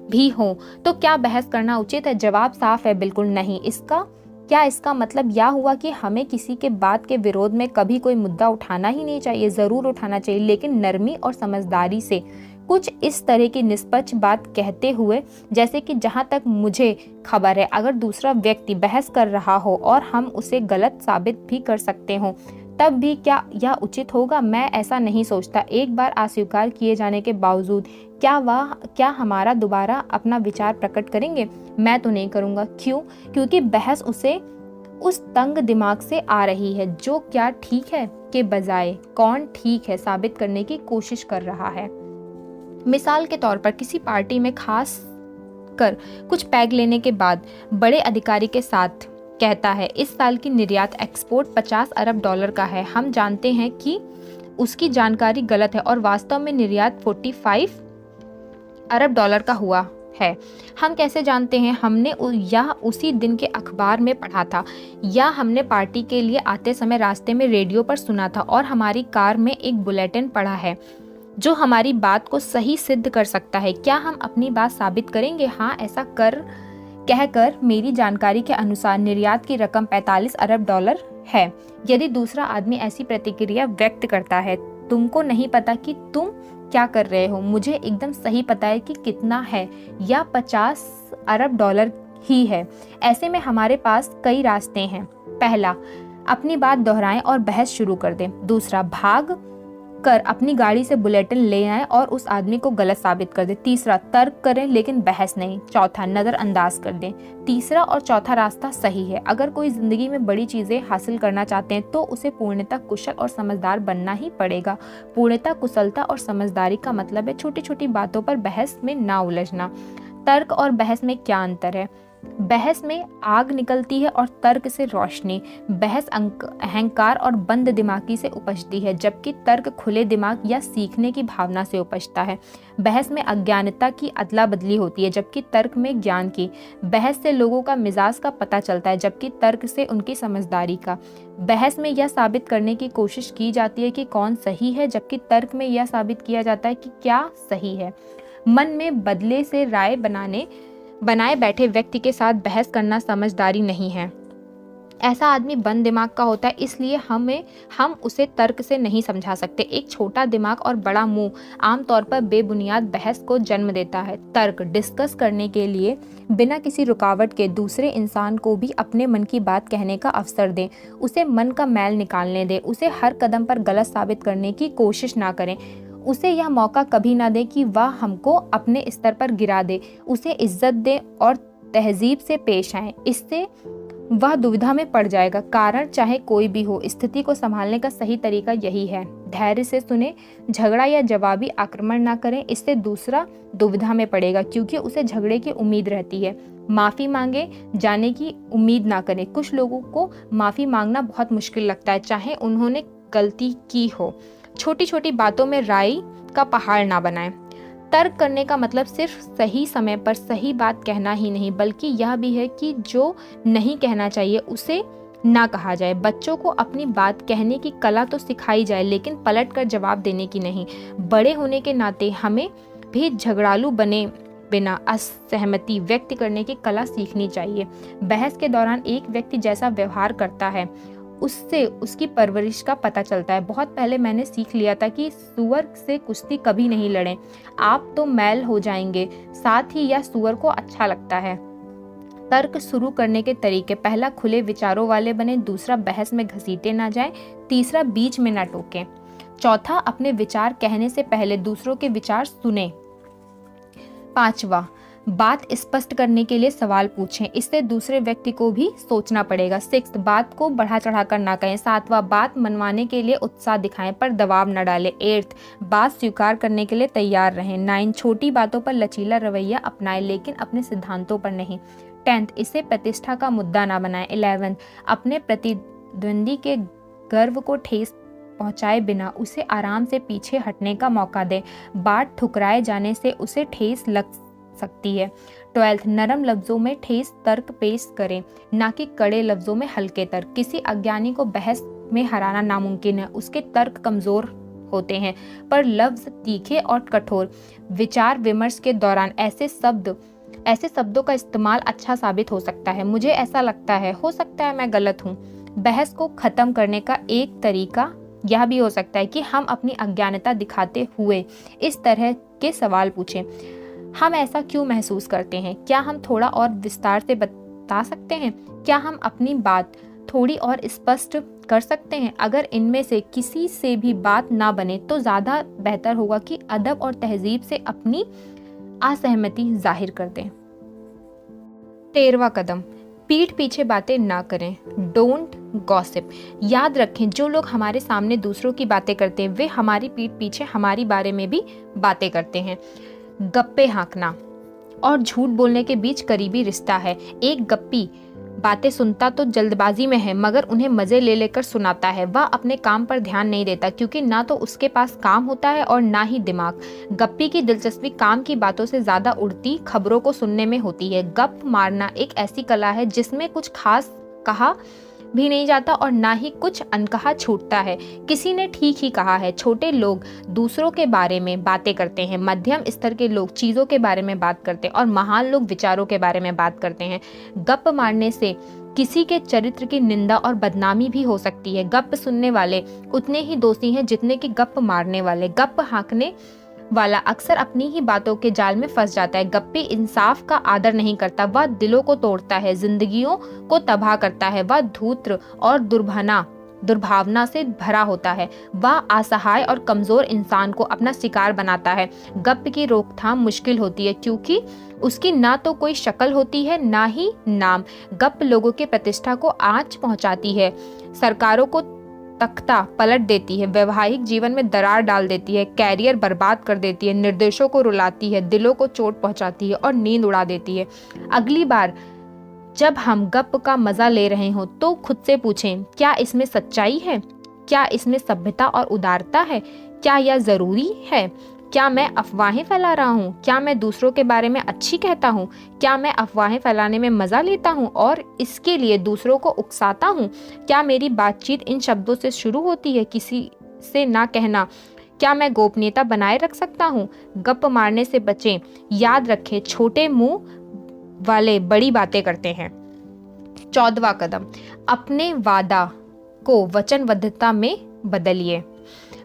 भी हों तो क्या बहस करना उचित है? जवाब साफ है, बिल्कुल नहीं। इसका मतलब यह हुआ कि हमें किसी के बात के विरोध में कभी कोई मुद्दा उठाना ही नहीं चाहिए? ज़रूर उठाना चाहिए, लेकिन नरमी और समझदारी से। कुछ इस तरह की निष्पक्ष बात कहते हुए, जैसे कि जहाँ तक मुझे खबर है अगर दूसरा व्यक्ति बहस कर रहा हो और हम उसे गलत साबित भी कर सकते हो, तब भी क्या यह उचित होगा? मैं ऐसा नहीं सोचता। एक बार अस्वीकार किए जाने के बावजूद क्या हमारा दोबारा अपना विचार प्रकट करेंगे? मैं तो नहीं करूँगा। क्यों? क्योंकि बहस उस तंग दिमाग से आ रही है जो क्या ठीक है के बजाय कौन ठीक है साबित करने की कोशिश कर रहा है। मिसाल के तौर पर किसी पार्टी में खास कर कुछ पैग लेने के बाद बड़े अधिकारी के साथ कहता है इस साल की निर्यात एक्सपोर्ट 50 अरब डॉलर का है। हम जानते हैं कि उसकी जानकारी गलत है और वास्तव में निर्यात 45 अरब डॉलर का हुआ है। हम कैसे जानते हैं? हमने यह उसी दिन के अखबार में पढ़ा था या हमने पार्टी के लिए आते समय रास्ते में रेडियो पर सुना था और हमारी कार में एक बुलेटिन पढ़ा है जो हमारी बात को सही सिद्ध कर सकता है। क्या हम अपनी बात साबित करेंगे? हाँ, ऐसा कहकर मेरी जानकारी के अनुसार निर्यात की रकम 45 अरब डॉलर है। यदि दूसरा आदमी ऐसी प्रतिक्रिया व्यक्त करता है तुमको नहीं पता कि तुम क्या कर रहे हो, मुझे एकदम सही पता है कि कितना है, या 50 अरब डॉलर ही है। ऐसे में हमारे पास कई रास्ते हैं। पहला, अपनी बात दोहराएं और बहस शुरू कर दें। दूसरा, भाग कर अपनी गाड़ी से बुलेटिन ले आए और उस आदमी को गलत साबित कर दें। तीसरा, तर्क करें लेकिन बहस नहीं। चौथा, नज़रअंदाज कर दें। तीसरा और चौथा रास्ता सही है। अगर कोई जिंदगी में बड़ी चीजें हासिल करना चाहते हैं तो उसे पूर्णतः कुशल और समझदार बनना ही पड़ेगा। पूर्णतः कुशलता और समझदारी का मतलब है छोटी छोटी बातों पर बहस में ना उलझना। तर्क और बहस में क्या अंतर है? बहस में आग निकलती है और तर्क से रोशनी। बहस अहंकार और बंद दिमागी से उपजती है, जबकि तर्क खुले दिमाग या सीखने की भावना से उपजता है। बहस में अज्ञानता की अदला बदली होती है, जबकि तर्क में ज्ञान की। बहस से लोगों का मिजाज का पता चलता है, जबकि तर्क से उनकी समझदारी का। बहस में यह साबित करने की कोशिश की जाती है कि कौन सही है, जबकि तर्क में यह साबित किया जाता है कि क्या सही है। मन में बदले से राय बनाए बैठे व्यक्ति के साथ बहस करना समझदारी नहीं है। ऐसा आदमी बंद दिमाग का होता है, इसलिए हम उसे तर्क से नहीं समझा सकते। एक छोटा दिमाग और बड़ा मुंह आमतौर पर बेबुनियाद बहस को जन्म देता है। तर्क डिस्कस करने के लिए बिना किसी रुकावट के दूसरे इंसान को भी अपने मन की बात कहने का अवसर दें। उसे मन का मैल निकालने दें। उसे हर कदम पर गलत साबित करने की कोशिश ना करें। उसे यह मौका कभी ना दे कि वह हमको अपने स्तर पर गिरा दे। उसे इज्जत दे और तहजीब से पेश आए। इससे वह दुविधा में पड़ जाएगा। कारण चाहे कोई भी हो, स्थिति को संभालने का सही तरीका यही है। धैर्य से सुने, झगड़ा या जवाबी आक्रमण ना करें। इससे दूसरा दुविधा में पड़ेगा क्योंकि उसे झगड़े की उम्मीद रहती है। माफ़ी मांगे जाने की उम्मीद ना करें। कुछ लोगों को माफ़ी मांगना बहुत मुश्किल लगता है, चाहे उन्होंने गलती की हो। छोटी छोटी बातों में राय का पहाड़ ना बनाएं। तर्क करने का मतलब सिर्फ सही समय पर सही बात कहना ही नहीं, बल्कि यह भी है कि जो नहीं कहना चाहिए उसे ना कहा जाए। बच्चों को अपनी बात कहने की कला तो सिखाई जाए, लेकिन पलट कर जवाब देने की नहीं। बड़े होने के नाते हमें भी झगड़ालू बने बिना असहमति व्यक्त करने की कला सीखनी चाहिए। बहस के दौरान एक व्यक्ति जैसा व्यवहार करता है उससे उसकी परवरिश का पता चलता है। बहुत पहले मैंने सीख लिया था कि सुअर से कुश्ती कभी नहीं लड़ें, आप तो मैल हो जाएंगे। साथ ही यह सुअर को अच्छा लगता है। तर्क शुरू करने के तरीके: पहला, खुले विचारों वाले बने। दूसरा, बहस में घसीटे ना जाएं। तीसरा, बीच में ना टोकें। चौथा, अपने विचार कहने से पहले दूसरों के विचार सुने। पांचवा, बात स्पष्ट करने के लिए सवाल पूछें, इससे दूसरे व्यक्ति को भी सोचना पड़ेगा। 6, बात को बढ़ा चढ़ाकर ना कहें। 7वां, बात मनवाने के लिए उत्साह दिखाएं पर दबाव न डालें। 8, बात स्वीकार करने के लिए तैयार रहें। 9, छोटी बातों पर लचीला रवैया अपनाएं लेकिन अपने सिद्धांतों पर नहीं। 10, इसे प्रतिष्ठा का मुद्दा ना बनाएं। 11, अपने प्रतिद्वंदी के गर्व को ठेस पहुंचाए बिना उसे आराम से पीछे हटने का मौका दें। बात ठुकराए जाने से उसे ठेस लग सकती है। 12, नरम लफ्जों में ठोस तर्क पेश करें, ना कि कड़े लफ्जों में हल्के तर्क। किसी अज्ञानी को बहस में हराना नामुमकिन है, उसके तर्क कमजोर होते हैं पर लफ्ज तीखे और कठोर। विचार विमर्श के दौरान ऐसे शब्दों का इस्तेमाल अच्छा साबित हो सकता है। मुझे ऐसा लगता है, हो सकता है मैं गलत हूँ। बहस को खत्म करने का एक तरीका यह भी हो सकता है कि हम अपनी अज्ञानता दिखाते हुए इस तरह के सवाल पूछें: हम ऐसा क्यों महसूस करते हैं? क्या हम थोड़ा और विस्तार से बता सकते हैं? क्या हम अपनी बात थोड़ी और स्पष्ट कर सकते हैं? अगर इनमें से किसी से भी बात ना बने तो ज़्यादा बेहतर होगा कि अदब और तहजीब से अपनी असहमति जाहिर कर दें। 13वां कदम, पीठ पीछे बातें ना करें। Don't gossip. याद रखें, जो लोग हमारे सामने दूसरों की बातें करते हैं वे हमारी पीठ पीछे हमारी बारे में भी बातें करते हैं। गप्पे हाँकना और झूठ बोलने के बीच करीबी रिश्ता है। एक गप्पी बातें सुनता तो जल्दबाजी में है मगर उन्हें मजे ले लेकर सुनाता है। वह अपने काम पर ध्यान नहीं देता क्योंकि ना तो उसके पास काम होता है और ना ही दिमाग। गप्पी की दिलचस्पी काम की बातों से ज्यादा उड़ती खबरों को सुनने में होती है। गप मारना एक ऐसी कला है जिसमें कुछ खास कहा भी नहीं जाता और ना ही कुछ अनकहा छूटता है। किसी ने ठीक ही कहा है, छोटे लोग दूसरों के बारे में बातें करते हैं, मध्यम स्तर के लोग चीज़ों के बारे में बात करते हैं और महान लोग विचारों के बारे में बात करते हैं। गप मारने से किसी के चरित्र की निंदा और बदनामी भी हो सकती है। गप सुनने वाले उतने ही दोषी हैं जितने कि गप मारने वाले। गप हाँकने वाला अक्सर अपनी ही बातों के जाल में फंस जाता है। गप्पी इंसाफ का आदर नहीं करता, वह दिलों को तोड़ता है, जिंदगियों को तबाह करता है। वह धूर्त और दुर्भावना से भरा होता है। वह असहाय और कमजोर इंसान को अपना शिकार बनाता है। गप की रोकथाम मुश्किल होती है क्योंकि उसकी ना तो कोई शक्ल होती है ना ही नाम। गप लोगों की प्रतिष्ठा को आंच पहुंचाती है, सरकारों को तख्ता पलट देती है, वैवाहिक जीवन में दरार डाल देती है, कैरियर बर्बाद कर देती है, निर्देशों को रुलाती है, दिलों को चोट पहुंचाती है और नींद उड़ा देती है। अगली बार जब हम गप का मजा ले रहे हो तो खुद से पूछें, क्या इसमें सच्चाई है? क्या इसमें सभ्यता और उदारता है? क्या यह जरूरी है? क्या मैं अफवाहें फैला रहा हूँ? क्या मैं दूसरों के बारे में अच्छी कहता हूँ? क्या मैं अफवाहें फैलाने में मजा लेता हूँ और इसके लिए दूसरों को उकसाता हूँ? क्या मेरी बातचीत इन शब्दों से शुरू होती है, किसी से ना कहना? क्या मैं गोपनीयता बनाए रख सकता हूँ? गप मारने से बचें। याद रखें, छोटे मुंह वाले बड़ी बातें करते हैं। 14वां कदम, अपने वादा को वचनबद्धता में बदलिए।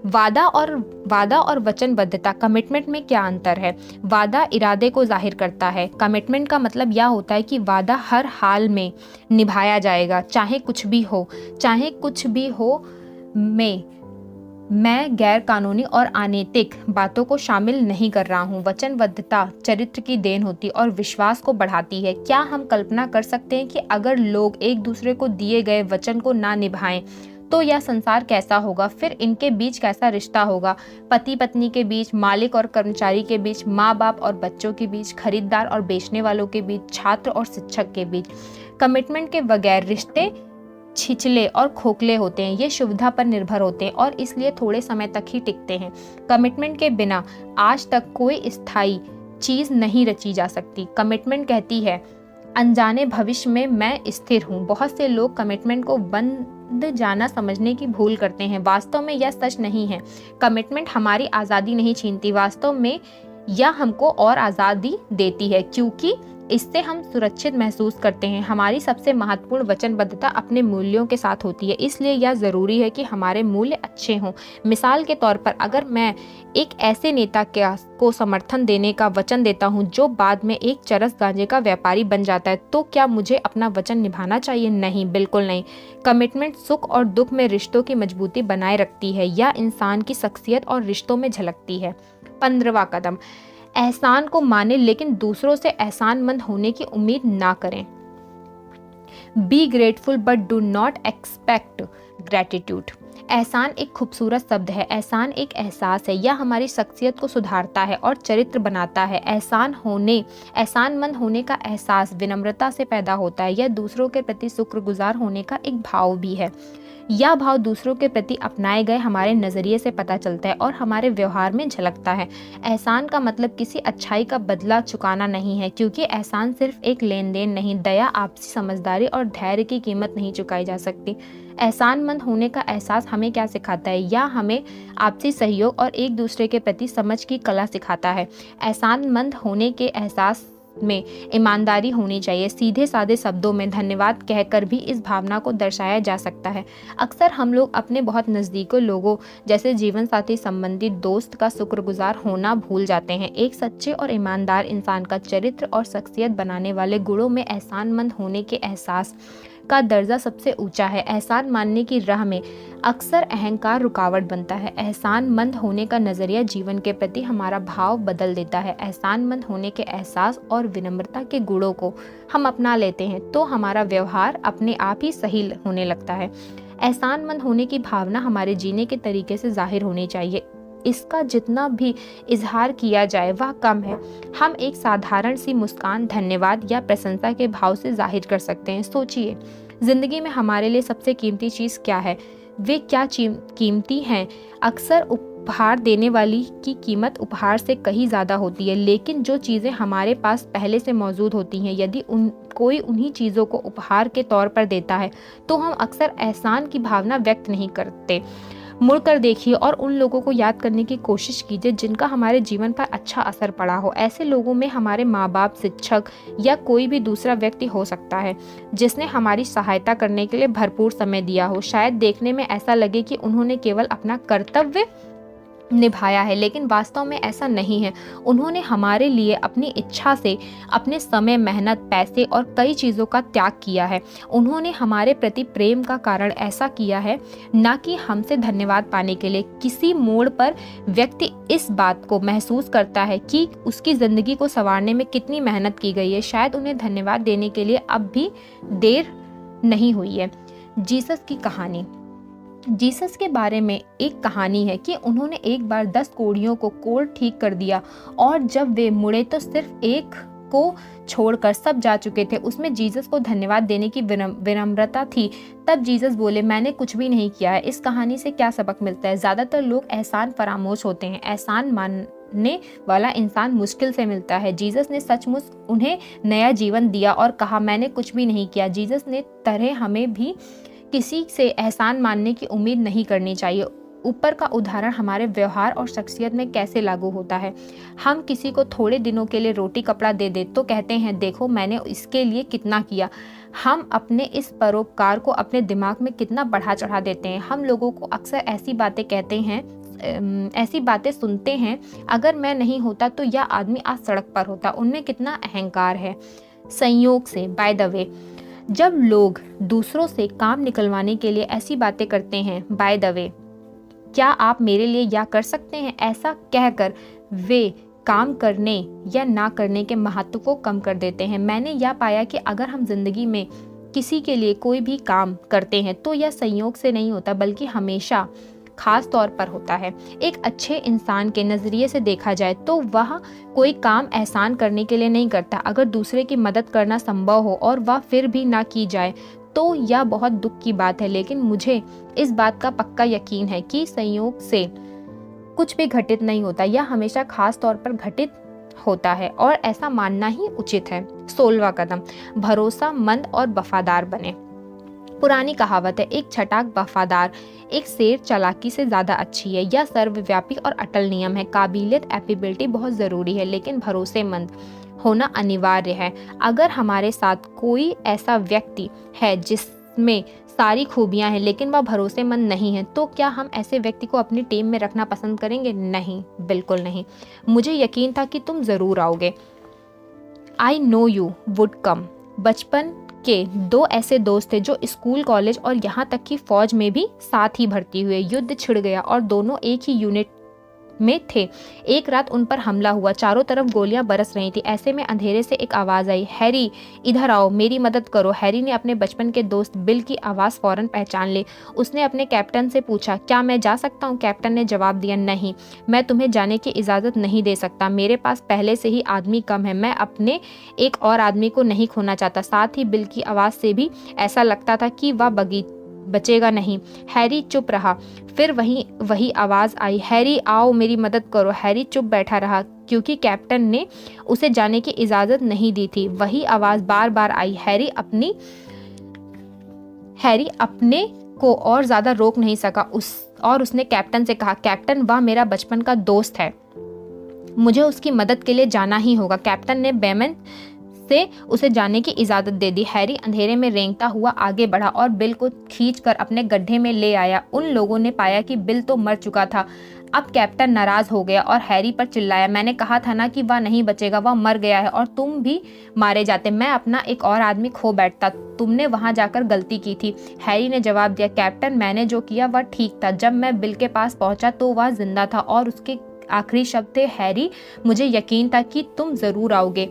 वादा और वचनबद्धता, कमिटमेंट में क्या अंतर है? वादा इरादे को जाहिर करता है। कमिटमेंट का मतलब यह होता है कि वादा हर हाल में निभाया जाएगा, चाहे कुछ भी हो। मैं गैर कानूनी और अनैतिक बातों को शामिल नहीं कर रहा हूँ। वचनबद्धता चरित्र की देन होती और विश्वास को बढ़ाती है। क्या हम कल्पना कर सकते हैं कि अगर लोग एक दूसरे को दिए गए वचन को ना निभाएं तो यह संसार कैसा होगा? फिर इनके बीच कैसा रिश्ता होगा? पति पत्नी के बीच, मालिक और कर्मचारी के बीच, माँ बाप और बच्चों के बीच, खरीदार और बेचने वालों के बीच, छात्र और शिक्षक के बीच। कमिटमेंट के बगैर रिश्ते छिछले और खोखले होते हैं। ये सुविधा पर निर्भर होते हैं और इसलिए थोड़े समय तक ही टिकते हैं। कमिटमेंट के बिना आज तक कोई स्थायी चीज नहीं रची जा सकती। कमिटमेंट कहती है, अनजाने भविष्य में मैं स्थिर हूँ। बहुत से लोग कमिटमेंट को बंद जाना समझने की भूल करते हैं। वास्तव में यह सच नहीं है। कमिटमेंट हमारी आज़ादी नहीं छीनती, वास्तव में यह हमको और आज़ादी देती है क्योंकि इससे हम सुरक्षित महसूस करते हैं। हमारी सबसे महत्वपूर्ण वचनबद्धता अपने मूल्यों के साथ होती है, इसलिए यह ज़रूरी है कि हमारे मूल्य अच्छे हों। मिसाल के तौर पर, अगर मैं एक ऐसे नेता को समर्थन देने का वचन देता हूं जो बाद में एक चरस गांजे का व्यापारी बन जाता है, तो क्या मुझे अपना वचन निभाना चाहिए? नहीं, बिल्कुल नहीं। कमिटमेंट सुख और दुख में रिश्तों की मजबूती बनाए रखती है। यह इंसान की शख्सियत और रिश्तों में झलकती है। 15वां कदम, एहसान को माने लेकिन दूसरों से एहसानमंद होने की उम्मीद ना करें। Be grateful but do not expect gratitude. एहसान एक खूबसूरत शब्द है। एहसान एक एहसास है। यह हमारी शख्सियत को सुधारता है और चरित्र बनाता है। एहसानमंद होने का एहसास विनम्रता से पैदा होता है। यह दूसरों के प्रति शुक्रगुजार होने का एक भाव भी है। यह भाव दूसरों के प्रति अपनाए गए हमारे नज़रिए से पता चलता है और हमारे व्यवहार में झलकता है। एहसान का मतलब किसी अच्छाई का बदला चुकाना नहीं है, क्योंकि एहसान सिर्फ एक लेन देन नहीं, दया, आपसी समझदारी और धैर्य की कीमत नहीं चुकाई जा सकती। एहसानमंद होने का एहसास हमें क्या सिखाता है? यह हमें आपसी सहयोग और एक दूसरे के प्रति समझ की कला सिखाता है। एहसानमंद होने के एहसास में ईमानदारी होनी चाहिए। सीधे साधे शब्दों में धन्यवाद कहकर भी इस भावना को दर्शाया जा सकता है। अक्सर हम लोग अपने बहुत नज़दीकी लोगों जैसे जीवन साथी, संबंधी, दोस्त का शुक्रगुजार होना भूल जाते हैं। एक सच्चे और ईमानदार इंसान का चरित्र और शख्सियत बनाने वाले गुणों में एहसानमंद होने के एहसास का दर्जा सबसे ऊंचा है। एहसान मानने की राह में अक्सर अहंकार रुकावट बनता है। एहसानमंद होने का नज़रिया जीवन के प्रति हमारा भाव बदल देता है। एहसानमंद होने के एहसास और विनम्रता के गुणों को हम अपना लेते हैं तो हमारा व्यवहार अपने आप ही सही होने लगता है। एहसानमंद होने की भावना हमारे जीने के तरीके से जाहिर होनी चाहिए। इसका जितना भी इजहार किया जाए वह कम है। हम एक साधारण सी मुस्कान, धन्यवाद या प्रशंसा के भाव से जाहिर कर सकते हैं। सोचिए, जिंदगी में हमारे लिए सबसे कीमती चीज़ क्या है? वे क्या कीमती हैं? अक्सर उपहार देने वाली की कीमत उपहार से कहीं ज़्यादा होती है, लेकिन जो चीज़ें हमारे पास पहले से मौजूद होती हैं, यदि कोई उन्हीं चीज़ों को उपहार के तौर पर देता है तो हम अक्सर एहसान की भावना व्यक्त नहीं करते। मुड़कर देखिए और उन लोगों को याद करने की कोशिश कीजिए जिनका हमारे जीवन पर अच्छा असर पड़ा हो। ऐसे लोगों में हमारे माँ बाप, शिक्षक या कोई भी दूसरा व्यक्ति हो सकता है जिसने हमारी सहायता करने के लिए भरपूर समय दिया हो। शायद देखने में ऐसा लगे कि उन्होंने केवल अपना कर्तव्य निभाया है, लेकिन वास्तव में ऐसा नहीं है। उन्होंने हमारे लिए अपनी इच्छा से अपने समय, मेहनत, पैसे और कई चीज़ों का त्याग किया है। उन्होंने हमारे प्रति प्रेम का कारण ऐसा किया है, ना कि हमसे धन्यवाद पाने के लिए। किसी मोड़ पर व्यक्ति इस बात को महसूस करता है कि उसकी ज़िंदगी को संवारने में कितनी मेहनत की गई है। शायद उन्हें धन्यवाद देने के लिए अब भी देर नहीं हुई है। जीसस की कहानी। जीसस के बारे में एक कहानी है कि उन्होंने एक बार 10 कोढ़ियों को कोढ़ ठीक कर दिया और जब वे मुड़े तो सिर्फ एक को छोड़कर सब जा चुके थे। उसमें जीसस को धन्यवाद देने की विनम्रता थी। तब जीसस बोले, मैंने कुछ भी नहीं किया है। इस कहानी से क्या सबक मिलता है? ज़्यादातर लोग एहसान फरामोश होते हैं। एहसान मानने वाला इंसान मुश्किल से मिलता है। जीसस ने सचमुच उन्हें नया जीवन दिया और कहा, मैंने कुछ भी नहीं किया। जीसस ने तरह हमें भी किसी से एहसान मानने की उम्मीद नहीं करनी चाहिए। ऊपर का उदाहरण हमारे व्यवहार और शख्सियत में कैसे लागू होता है। हम किसी को थोड़े दिनों के लिए रोटी कपड़ा दे दे तो कहते हैं, देखो मैंने इसके लिए कितना किया। हम अपने इस परोपकार को अपने दिमाग में कितना बढ़ा चढ़ा देते हैं। हम लोगों को अक्सर ऐसी बातें सुनते हैं, अगर मैं नहीं होता तो यह आदमी आज सड़क पर होता। उनमें कितना अहंकार है। संयोग से, बाय द वे, जब लोग दूसरों से काम निकलवाने के लिए ऐसी बातें करते हैं, बाय द वे, क्या आप मेरे लिए यह कर सकते हैं, ऐसा कहकर वे काम करने या ना करने के महत्व को कम कर देते हैं। मैंने यह पाया कि अगर हम जिंदगी में किसी के लिए कोई भी काम करते हैं तो यह संयोग से नहीं होता, बल्कि हमेशा खास तौर पर होता है। एक अच्छे इंसान के नज़रिए से देखा जाए तो वह कोई काम एहसान करने के लिए नहीं करता। अगर दूसरे की मदद करना संभव हो और वह फिर भी ना की जाए तो यह बहुत दुख की बात है। लेकिन मुझे इस बात का पक्का यकीन है कि संयोग से कुछ भी घटित नहीं होता, यह हमेशा खास तौर पर घटित होता है और ऐसा मानना ही उचित है। 16वां कदम, भरोसामंद और वफादार बने। पुरानी कहावत है, एक छटाक वफादार एक शेर चालाकी से ज्यादा अच्छी है। यह सर्वव्यापी और अटल नियम है। काबिलियत, एपिबिलिटी बहुत जरूरी है, लेकिन भरोसेमंद होना अनिवार्य है। अगर हमारे साथ कोई ऐसा व्यक्ति है जिसमें सारी खूबियां हैं लेकिन वह भरोसेमंद नहीं है, तो क्या हम ऐसे व्यक्ति को अपनी टीम में रखना पसंद करेंगे? नहीं, बिल्कुल नहीं। मुझे यकीन था कि तुम जरूर आओगे। I know you would come. बचपन के 2 ऐसे दोस्त थे जो स्कूल, कॉलेज और यहाँ तक कि फौज में भी साथ ही भर्ती हुए। युद्ध छिड़ गया और दोनों एक ही यूनिट में थे। एक रात उन पर हमला हुआ। चारों तरफ गोलियां बरस रही थी। ऐसे में अंधेरे से एक आवाज़ आई, हैरी इधर आओ, मेरी मदद करो। हैरी ने अपने बचपन के दोस्त बिल की आवाज़ फौरन पहचान ली। उसने अपने कैप्टन से पूछा, क्या मैं जा सकता हूँ? कैप्टन ने जवाब दिया, नहीं, मैं तुम्हें जाने की इजाज़त नहीं दे सकता। मेरे पास पहले से ही आदमी कम है। मैं अपने एक और आदमी को नहीं खोना चाहता। साथ ही बिल की आवाज़ से भी ऐसा लगता था कि वह बचेगा नहीं। हैरी चुप रहा। फिर वही आवाज़ आई, हैरी आओ, मेरी मदद करो। हैरी चुप बैठा रहा क्योंकि कैप्टन ने उसे जाने की इजाज़त नहीं दी थी। वही आवाज़ बार बार आई। हैरी अपने को और ज़्यादा रोक नहीं सका और उसने कैप्टन से कहा, कैप्टन, वह मेरा बचपन का दोस्त है, मुझे उसकी मदद के लिए जाना ही होगा। कैप्टन ने बेमन से उसे जाने की इजाज़त दे दी। हैरी अंधेरे में रेंगता हुआ आगे बढ़ा और बिल को खींचकर अपने गड्ढे में ले आया। उन लोगों ने पाया कि बिल तो मर चुका था। अब कैप्टन नाराज हो गया और हैरी पर चिल्लाया, मैंने कहा था ना कि वह नहीं बचेगा, वह मर गया है और तुम भी मारे जाते। मैं अपना एक और आदमी खो बैठता। तुमने वहां जाकर गलती की थी। हैरी ने जवाब दिया, कैप्टन, मैंने जो किया वह ठीक था। जब मैं बिल के पास पहुंचा तो वह जिंदा था और उसके आखिरी शब्द थे, हैरी, मुझे यकीन था कि तुम जरूर आओगे।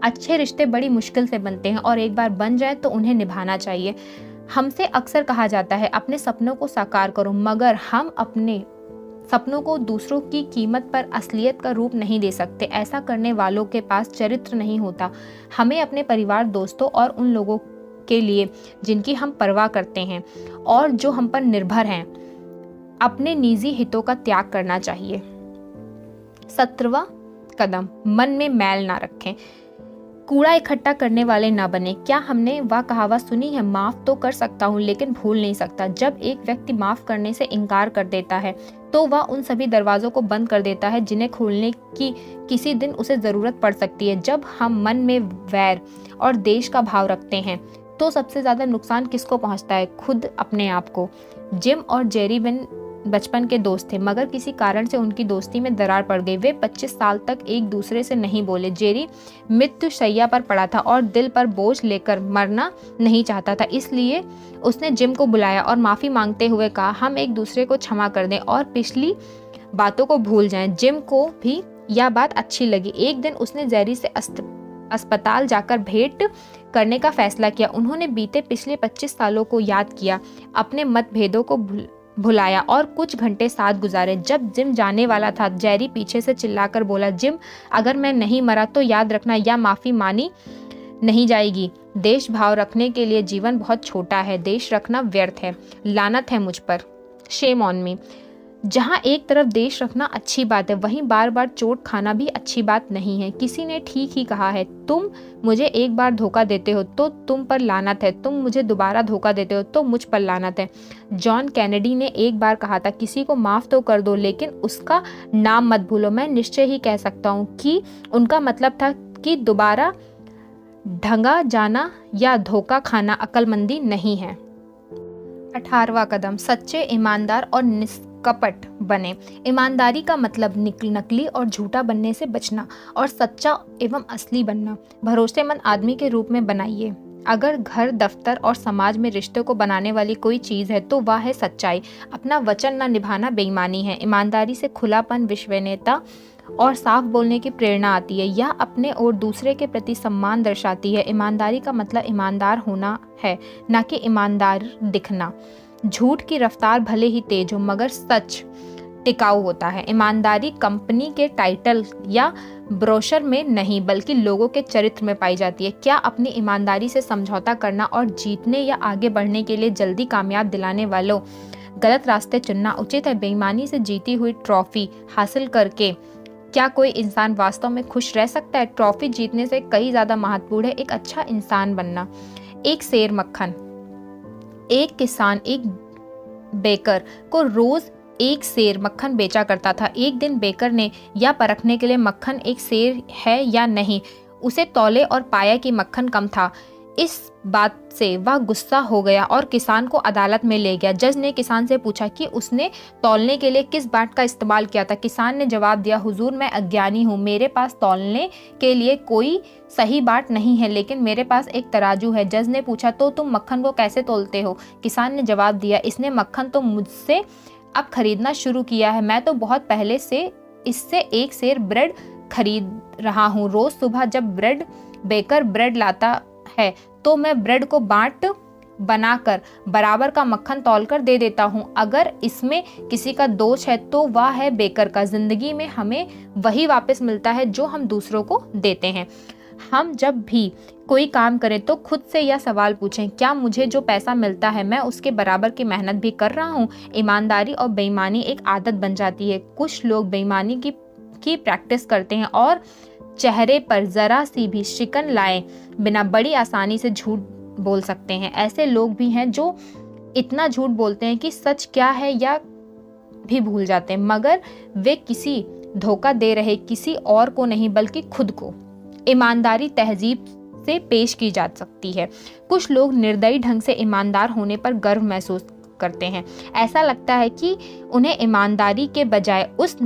अच्छे रिश्ते बड़ी मुश्किल से बनते हैं और एक बार बन जाए तो उन्हें निभाना चाहिए। हमसे अक्सर कहा जाता है, अपने सपनों को साकार करो, मगर हम अपने सपनों को दूसरों की कीमत पर असलियत का रूप नहीं दे सकते। ऐसा करने वालों के पास चरित्र नहीं होता। हमें अपने परिवार, दोस्तों और उन लोगों के लिए जिनकी हम परवाह करते हैं और जो हम पर निर्भर हैं, अपने निजी हितों का त्याग करना चाहिए। 17वां कदम, मन में मैल ना रखें, कूड़ा इकट्ठा करने वाले ना बने। क्या हमने वह कहावत सुनी है, माफ तो कर सकता हूँ लेकिन भूल नहीं सकता। जब एक व्यक्ति माफ करने से इनकार कर देता है तो वह उन सभी दरवाजों को बंद कर देता है जिन्हें खोलने की किसी दिन उसे जरूरत पड़ सकती है। जब हम मन में वैर और देश का भाव रखते हैं तो सबसे ज्यादा नुकसान किसको पहुंचता है? खुद अपने आप को। जिम और जेरी बचपन के दोस्त थे, मगर किसी कारण से उनकी दोस्ती में दरार पड़ गई। वे 25 साल तक एक दूसरे से नहीं बोले। जेरी मृत्यु शैया पर पड़ा था और दिल पर बोझ लेकर मरना नहीं चाहता था, इसलिए उसने जिम को बुलाया और माफी मांगते हुए कहा, हम एक दूसरे को क्षमा कर दें और पिछली बातों को भूल जाएं। जिम को भी यह बात अच्छी लगी। एक दिन उसने जेरी से अस्पताल जाकर भेंट करने का फैसला किया। उन्होंने बीते पिछले 25 सालों को याद किया, अपने मतभेदों को भुलाया और कुछ घंटे साथ गुजारे। जब जिम जाने वाला था, जेरी पीछे से चिल्लाकर बोला, जिम, अगर मैं नहीं मरा तो याद रखना यह माफी मानी नहीं जाएगी। देश भाव रखने के लिए जीवन बहुत छोटा है, देश रखना व्यर्थ है। लानत है मुझ पर, शेम ऑन मी। जहाँ एक तरफ देश रखना अच्छी बात है, वहीं बार बार चोट खाना भी अच्छी बात नहीं है। किसी ने ठीक ही कहा है, तुम मुझे एक बार धोखा देते हो तो तुम पर लानत है, तुम मुझे दोबारा धोखा देते हो तो मुझ पर लानत है। जॉन कैनेडी ने एक बार कहा था, किसी को माफ तो कर दो लेकिन उसका नाम मत भूलो। मैं निश्चय ही कह सकता हूँ कि उनका मतलब था कि दोबारा ढंगा जाना या धोखा खाना अक्लमंदी नहीं है। 18वां कदम, सच्चे, ईमानदार और निष्कपट बने। ईमानदारी का मतलब नकली और झूठा बनने से बचना और सच्चा एवं असली बनना। भरोसेमंद आदमी के रूप में बनाइए। अगर घर, दफ्तर और समाज में रिश्तों को बनाने वाली कोई चीज़ है तो वह है सच्चाई। अपना वचन न निभाना बेईमानी है। ईमानदारी से खुलापन, विश्वसनीयता और साफ बोलने की प्रेरणा आती है। यह अपने और दूसरे के प्रति सम्मान दर्शाती है। ईमानदारी का मतलब ईमानदार होना है, न कि ईमानदार दिखना। झूठ की रफ्तार भले ही तेज हो मगर सच टिकाऊ होता है। ईमानदारी कंपनी के टाइटल या ब्रोशर में नहीं बल्कि लोगों के चरित्र में पाई जाती है। क्या अपनी ईमानदारी से समझौता करना और जीतने या आगे बढ़ने के लिए जल्दी कामयाब दिलाने वालों गलत रास्ते चुनना उचित है? बेईमानी से जीती हुई ट्रॉफी हासिल करके क्या कोई इंसान वास्तव में खुश रह सकता है? ट्रॉफी जीतने से कई ज्यादा महत्वपूर्ण है एक अच्छा इंसान बनना। एक सेर मक्खन। एक किसान एक बेकर को रोज एक सेर मक्खन बेचा करता था। एक दिन बेकर ने यह परखने के लिए मक्खन एक सेर है या नहीं उसे तौले और पाया कि मक्खन कम था। इस बात से वह गुस्सा हो गया और किसान को अदालत में ले गया। जज ने किसान से पूछा कि उसने तौलने के लिए किस बाट का इस्तेमाल किया था। किसान ने जवाब दिया, हुजूर, मैं अज्ञानी हूँ, मेरे पास तौलने के लिए कोई सही बाट नहीं है, लेकिन मेरे पास एक तराजू है। जज ने पूछा, तो तुम मक्खन को कैसे तौलते हो? किसान ने जवाब दिया, इसने मक्खन तो मुझसे अब खरीदना शुरू किया है, मैं तो बहुत पहले से इससे एक सेर ब्रेड खरीद रहा हूँ। रोज सुबह जब बेकर ब्रेड लाता है तो मैं ब्रेड को बाट बनाकर बराबर का मक्खन तौलकर दे देता हूँ। अगर इसमें किसी का दोष है तो वह है बेकर का। जिंदगी में हमें वही वापस मिलता है जो हम दूसरों को देते हैं। हम जब भी कोई काम करें तो खुद से यह सवाल पूछें, क्या मुझे जो पैसा मिलता है मैं उसके बराबर की मेहनत भी कर रहा हूँ? ईमानदारी और बेईमानी एक आदत बन जाती है। कुछ लोग बेईमानी की प्रैक्टिस करते हैं और चेहरे पर जरा सी भी शिकन लाए बिना बड़ी आसानी से झूठ बोल सकते हैं। ऐसे लोग भी हैं जो इतना झूठ बोलते हैं कि सच क्या है या भी भूल जाते हैं, मगर वे किसी धोखा दे रहे किसी और को नहीं बल्कि खुद को। ईमानदारी तहजीब से पेश की जा सकती है। कुछ लोग निर्दयी ढंग से ईमानदार होने पर गर्व महसूस करते हैं। ऐसा लगता है कि उन्हें ईमानदारी के बजाय उस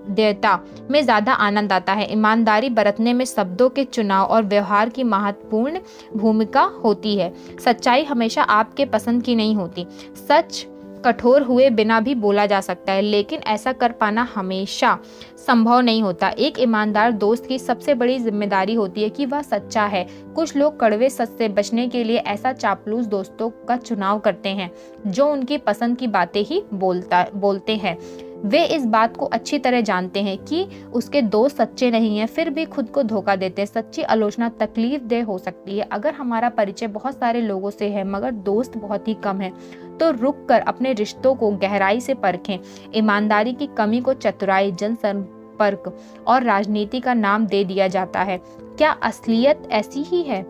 देयता में ज्यादा आनंद आता है। ईमानदारी बरतने में शब्दों के चुनाव और व्यवहार की महत्वपूर्ण भूमिका होती है। सच्चाई हमेशा आपके पसंद की नहीं होती। सच कठोर हुए बिना भी बोला जा सकता है, लेकिन ऐसा कर पाना हमेशा संभव नहीं होता। एक ईमानदार दोस्त की सबसे बड़ी जिम्मेदारी होती है कि वह सच्चा है। कुछ लोग कड़वे सच से बचने के लिए ऐसा चापलूस दोस्तों का चुनाव करते हैं जो उनकी पसंद की बातें ही बोलते हैं। वे इस बात को अच्छी तरह जानते हैं कि उसके दोस्त सच्चे नहीं हैं, फिर भी खुद को धोखा देते हैं। सच्ची आलोचना तकलीफ देह हो सकती है। अगर हमारा परिचय बहुत सारे लोगों से है मगर दोस्त बहुत ही कम है तो रुक कर अपने रिश्तों को गहराई से परखें। ईमानदारी की कमी को चतुराई, जनसंपर्क और राजनीति का नाम दे दिया जाता है। क्या असलियत ऐसी ही है?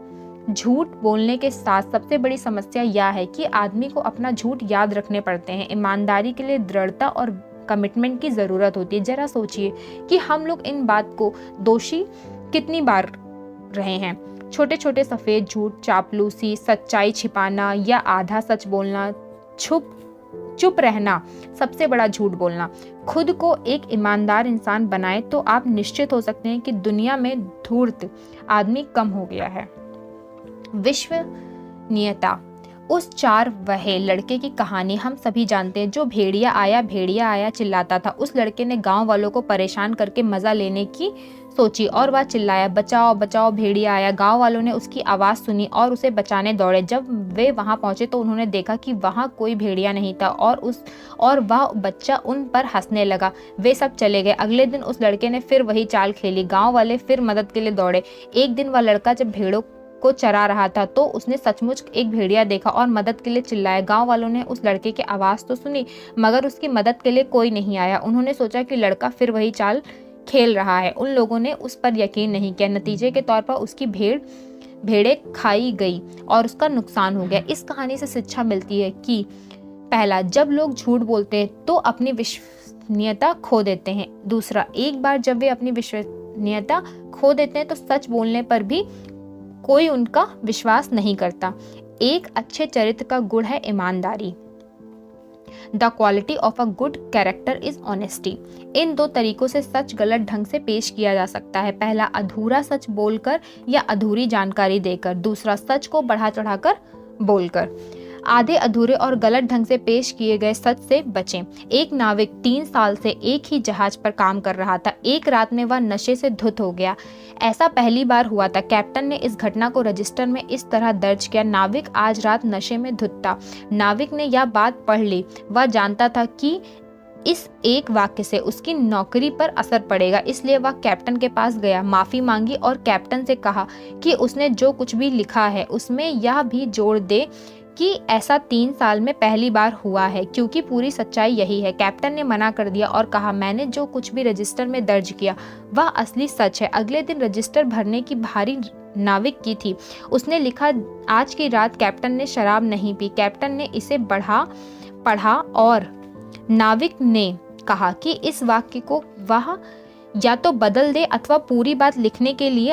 झूठ बोलने के साथ सबसे बड़ी समस्या यह है कि आदमी को अपना झूठ याद रखने पड़ते हैं। ईमानदारी के लिए दृढ़ता और कमिटमेंट की जरूरत होती है। जरा सोचिए कि हम लोग इन बात को दोषी कितनी बार रहे हैं। छोटे छोटे सफेद झूठ, चापलूसी, सच्चाई छिपाना या आधा सच बोलना, चुप रहना, सबसे बड़ा झूठ बोलना। खुद को एक ईमानदार इंसान बनाए तो आप निश्चित हो सकते हैं कि दुनिया में धूर्त आदमी कम हो गया है। विश्वसनीयता। उस 4 वहे लड़के की कहानी हम सभी जानते हैं, जो भेड़िया आया चिल्लाता था। उस लड़के ने गांव वालों को परेशान करके मजा लेने की सोची और वह चिल्लाया, बचाओ बचाओ, भेड़िया आया। गांव वालों ने उसकी आवाज़ सुनी और उसे बचाने दौड़े। जब वे वहां पहुंचे तो उन्होंने देखा कि वहां कोई भेड़िया नहीं था और वह बच्चा उन पर हंसने लगा। वे सब चले गए। अगले दिन उस लड़के ने फिर वही चाल खेली। गाँव वाले फिर मदद के लिए दौड़े। एक दिन वह लड़का जब भेड़ों को चरा रहा था तो उसने सचमुच एक भेड़िया देखा और मदद के लिए चिल्लाया। गांव वालों ने उस लड़के की आवाज़ तो सुनी मगर उसकी मदद के लिए कोई नहीं आया। उन्होंने सोचा कि लड़का फिर वही चाल खेल रहा है। उन लोगों ने उस पर यकीन नहीं किया। नतीजे के तौर पर उसकी भेड़ें खाई गई और उसका नुकसान हो गया। इस कहानी से शिक्षा मिलती है कि पहला, जब लोग झूठ बोलते हैं तो अपनी विश्वसनीयता खो देते हैं। दूसरा, एक बार जब वे अपनी विश्वसनीयता खो देते हैं तो सच बोलने पर भी कोई उनका विश्वास नहीं करता। एक अच्छे चरित्र का गुण है ईमानदारी। The quality of a good character is honesty. इन 2 तरीकों से सच गलत ढंग से पेश किया जा सकता है। पहला, अधूरा सच बोलकर या अधूरी जानकारी देकर। दूसरा, सच को बढ़ा चढ़ाकर बोलकर। आधे अधूरे और गलत ढंग से पेश किए गए सच से बचें। एक नाविक 3 साल से एक ही जहाज पर काम कर रहा था। एक रात में वह नशे से धुत हो गया। ऐसा पहली बार हुआ था। कैप्टन ने इस घटना को रजिस्टर में इस तरह दर्ज किया, नाविक आज रात नशे में धुत था। नाविक ने यह बात पढ़ ली। वह जानता था कि इस एक वाक्य से उसकी नौकरी पर असर पड़ेगा, इसलिए वह कैप्टन के पास गया, माफी मांगी और कैप्टन से कहा कि उसने जो कुछ भी लिखा है उसमें यह भी जोड़ दे कि ऐसा 3 साल में पहली बार हुआ है, क्योंकि पूरी सच्चाई यही है। कैप्टन ने मना कर दिया और कहा, मैंने जो कुछ भी रजिस्टर में दर्ज किया वह असली सच है। अगले दिन रजिस्टर भरने की भारी नाविक की थी। उसने लिखा, आज की रात कैप्टन ने शराब नहीं पी। कैप्टन ने इसे पढ़ा और नाविक ने कहा कि इस वाक्य को वह या तो बदल दे अथवा पूरी बात लिखने के लिए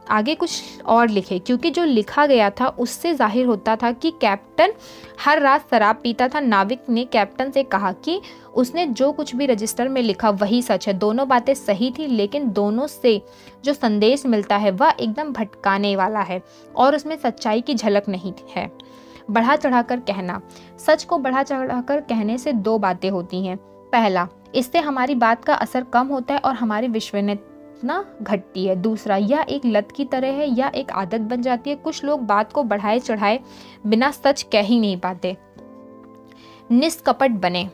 आगे कुछ और लिखे, क्योंकि जो लिखा गया था उससे जाहिर होता था कि कैप्टन हर रात शराब पीता था। नाविक ने कैप्टन से कहा कि उसने जो कुछ भी रजिस्टर में लिखा वही सच है। दोनों बातें सही थी, लेकिन दोनों से जो संदेश मिलता है वह एकदम भटकाने वाला है और उसमें सच्चाई की झलक नहीं है। बढ़ा चढ़ाकर कहना। सच को बढ़ा चढ़ाकर कहने से 2 बातें होती हैं। पहला, इससे हमारी बात का असर कम होता है और हमारी विश्वसनीयता घटती है। दूसरा, यह एक लत की तरह है या एक आदत बन जाती है। कुछ लोग बात को बढ़ाए चढ़ाए बिना सच कह ही नहीं पाते। निष्कपट बने।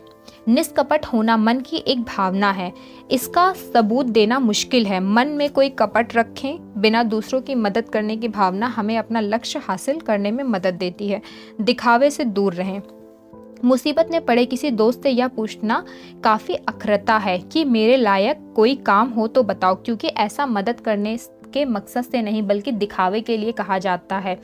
निष्कपट होना मन की एक भावना है। इसका सबूत देना मुश्किल है। मन में कोई कपट रखें बिना दूसरों की मदद करने की भावना हमें अपना लक्ष्य हासिल करने में मदद देती है। दिखावे से दूर रहें। मुसीबत में पड़े किसी दोस्त से यह पूछना काफ़ी अखरता है कि मेरे लायक कोई काम हो तो बताओ, क्योंकि ऐसा मदद करने के मकसद से नहीं बल्कि दिखावे के लिए कहा जाता है।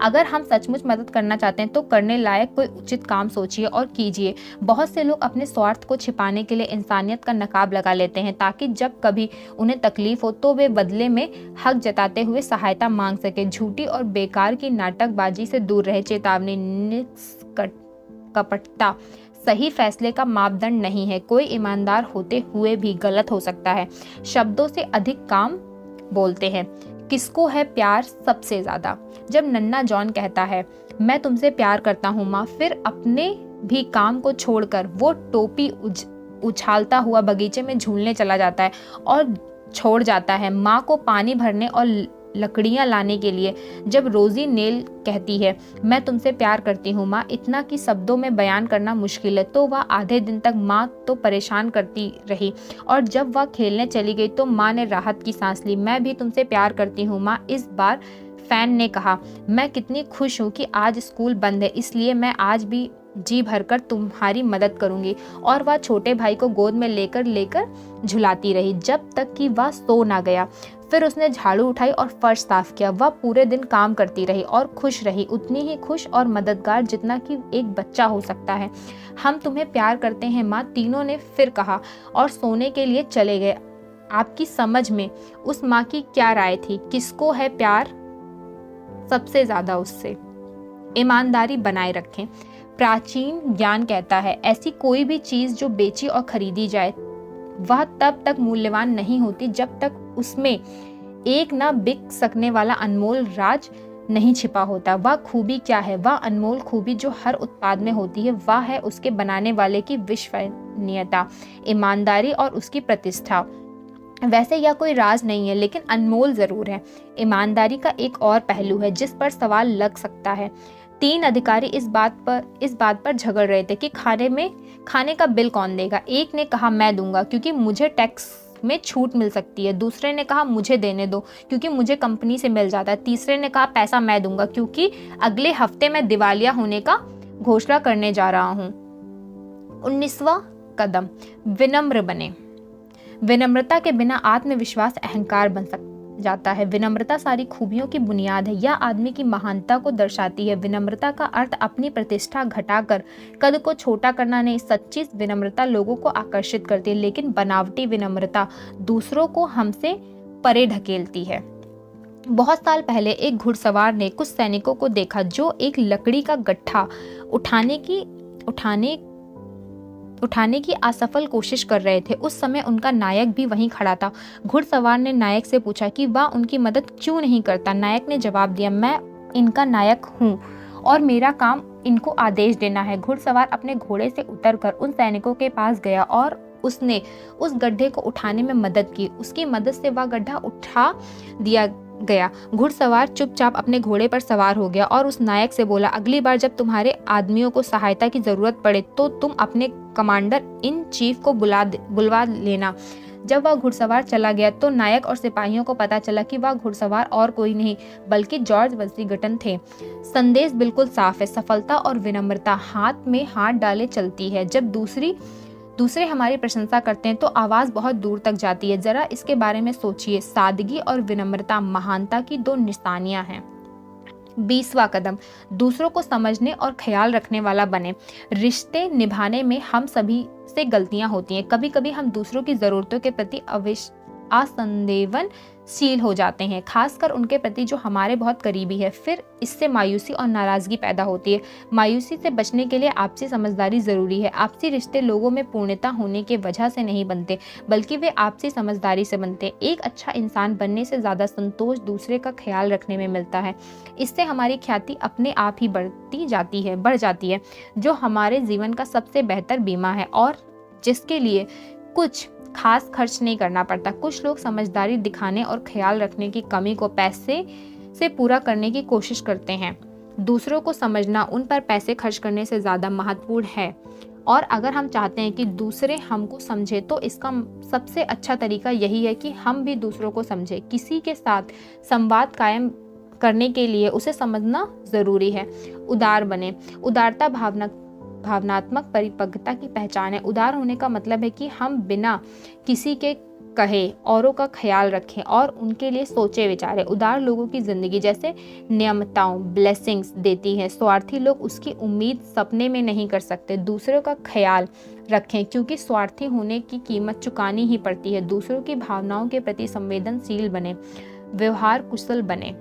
अगर हम सचमुच मदद करना चाहते हैं तो करने लायक कोई उचित काम सोचिए और कीजिए। बहुत से लोग अपने स्वार्थ को छिपाने के लिए इंसानियत का नकाब लगा लेते हैं ताकि जब कभी उन्हें तकलीफ हो तो वे बदले में हक जताते हुए सहायता मांग सके। झूठी और बेकार की नाटकबाजी से दूर रहे। चेतावनी। कपटता सही फैसले का मापदंड नहीं है। कोई ईमानदार होते हुए भी गलत हो सकता है। शब्दों से अधिक काम बोलते हैं। किसको है प्यार सबसे ज्यादा? जब नन्ना जॉन कहता है, मैं तुमसे प्यार करता हूँ माँ, फिर अपने भी काम को छोड़कर वो टोपी उछालता हुआ बगीचे में झूलने चला जाता है और छोड़ जाता है माँ को पानी भरने और लकड़ियां लाने के लिए। जब रोजी नेल कहती है, मैं तुमसे प्यार करती हूँ माँ, इतना कि शब्दों में बयान करना मुश्किल है, तो वह आधे दिन तक माँ तो परेशान करती रही और जब वह खेलने चली गई तो माँ ने राहत की सांस ली। मैं भी तुमसे प्यार करती हूँ माँ। इस बार फैन ने कहा, मैं कितनी खुश हूँ कि आज स्कूल बंद है, इसलिए मैं आज भी जी भरकर तुम्हारी मदद करूंगी। और वह छोटे भाई को गोद में लेकर लेकर झुलाती रही जब तक कि वह सो ना गया। फिर उसने झाड़ू उठाई और फर्श साफ किया। वह पूरे दिन काम करती रही और खुश रही, उतनी ही खुश और मददगार जितना कि एक बच्चा हो सकता है। हम तुम्हें प्यार करते हैं माँ, तीनों ने फिर कहा और सोने के लिए चले गए। आपकी समझ में उस माँ की क्या राय थी? किसको है प्यार सबसे ज्यादा? उससे। ईमानदारी बनाए रखें। प्राचीन ज्ञान कहता है ऐसी कोई भी चीज जो बेची और खरीदी जाए वह तब तक मूल्यवान नहीं होती जब तक उसमें एक ना बिक सकने वाला अनमोल राज नहीं छिपा होता। वह खूबी क्या है? वह अनमोल खूबी जो हर उत्पाद में होती है, वह है उसके बनाने वाले की विश्वसनीयता, ईमानदारी और उसकी प्रतिष्ठा। वैसे यह कोई राज नहीं है, लेकिन अनमोल जरूर है। ईमानदारी का एक और पहलू है जिस पर सवाल लग सकता है। 3 अधिकारी इस बात पर झगड़ रहे थे कि खाने का बिल कौन देगा। एक ने कहा मैं दूंगा क्योंकि मुझे टैक्स में छूट मिल सकती है। दूसरे ने कहा मुझे देने दो क्योंकि मुझे कंपनी से मिल जाता है। तीसरे ने कहा पैसा मैं दूंगा क्योंकि अगले हफ्ते मैं दिवालिया होने का घोषणा करने जा रहा हूँ। 19वां कदम, विनम्र बने। विनम्रता के बिना आत्मविश्वास अहंकार बन जाता है। विनम्रता सारी खूबियों की बुनियाद है। यह आदमी की महानता को दर्शाती है। विनम्रता का अर्थ अपनी प्रतिष्ठा घटाकर कद को छोटा करना नहीं। सच्ची विनम्रता लोगों को आकर्षित करती है, लेकिन बनावटी विनम्रता दूसरों को हमसे परे ढकेलती है। बहुत साल पहले एक घुड़सवार ने कुछ सैनिकों को देखा जो एक लकड़ी का गट्ठा उठाने की असफल कोशिश कर रहे थे। उस समय उनका नायक भी वहीं खड़ा था। घुड़सवार ने नायक से पूछा कि वह उनकी मदद क्यों नहीं करता। नायक ने जवाब दिया, मैं इनका नायक हूँ और मेरा काम इनको आदेश देना है। घुड़सवार अपने घोड़े से उतरकर उन सैनिकों के पास गया और उसने उस गड्ढे को उठाने में मदद की। उसकी मदद से वह गड्ढा उठा दिया गया। घुड़सवार चुपचाप अपने घोड़े पर सवार हो गया और उस नायक से बोला, अगली बार जब तुम्हारे आदमियों को सहायता की जरूरत पड़े तो तुम अपने कमांडर इन चीफ को बुलवा लेना। जब वह घुड़सवार चला गया तो नायक और सिपाहियों को पता चला कि वह घुड़सवार और कोई नहीं बल्कि जॉर्ज वॉशिंगटन थे। संदेश बिल्कुल साफ है। सफलता और विनम्रता हाथ में हाथ डाले चलती है। जब दूसरे हमारी प्रशंसा करते हैं तो आवाज बहुत दूर तक जाती है। जरा इसके बारे में सोचिए। सादगी और विनम्रता महानता की 2 निशानियां हैं। 20वां कदम, दूसरों को समझने और ख्याल रखने वाला बने। रिश्ते निभाने में हम सभी से गलतियां होती हैं। कभी कभी हम दूसरों की जरूरतों के प्रति असंवेदनशील हो जाते हैं, खासकर उनके प्रति जो हमारे बहुत करीबी है। फिर इससे मायूसी और नाराजगी पैदा होती है। मायूसी से बचने के लिए आपसी समझदारी जरूरी है। आपसी रिश्ते लोगों में पूर्णता होने के वजह से नहीं बनते, बल्कि वे आपसी समझदारी से बनते। एक अच्छा इंसान बनने से ज्यादा संतोष दूसरे का ख्याल रखने में मिलता है। इससे हमारी ख्याति अपने आप ही बढ़ जाती है, जो हमारे जीवन का सबसे बेहतर बीमा है और जिसके लिए कुछ खास खर्च नहीं करना पड़ता। कुछ लोग समझदारी दिखाने और ख्याल रखने की कमी को पैसे से पूरा करने की कोशिश करते हैं। दूसरों को समझना उन पर पैसे खर्च करने से ज़्यादा महत्वपूर्ण है। और अगर हम चाहते हैं कि दूसरे हमको समझे तो इसका सबसे अच्छा तरीका यही है कि हम भी दूसरों को समझें। किसी के साथ संवाद कायम करने के लिए उसे समझना ज़रूरी है। उदार बने। उदारता भावनात्मक परिपक्वता की पहचान है। उदार होने का मतलब है कि हम बिना किसी के कहे औरों का ख्याल रखें और उनके लिए सोचे विचारे। उदार लोगों की जिंदगी जैसे नियमताओं ब्लेसिंग्स देती है। स्वार्थी लोग उसकी उम्मीद सपने में नहीं कर सकते। दूसरों का ख्याल रखें क्योंकि स्वार्थी होने की कीमत चुकानी ही पड़ती है। दूसरों की भावनाओं के प्रति संवेदनशील बने। व्यवहार कुशल बने।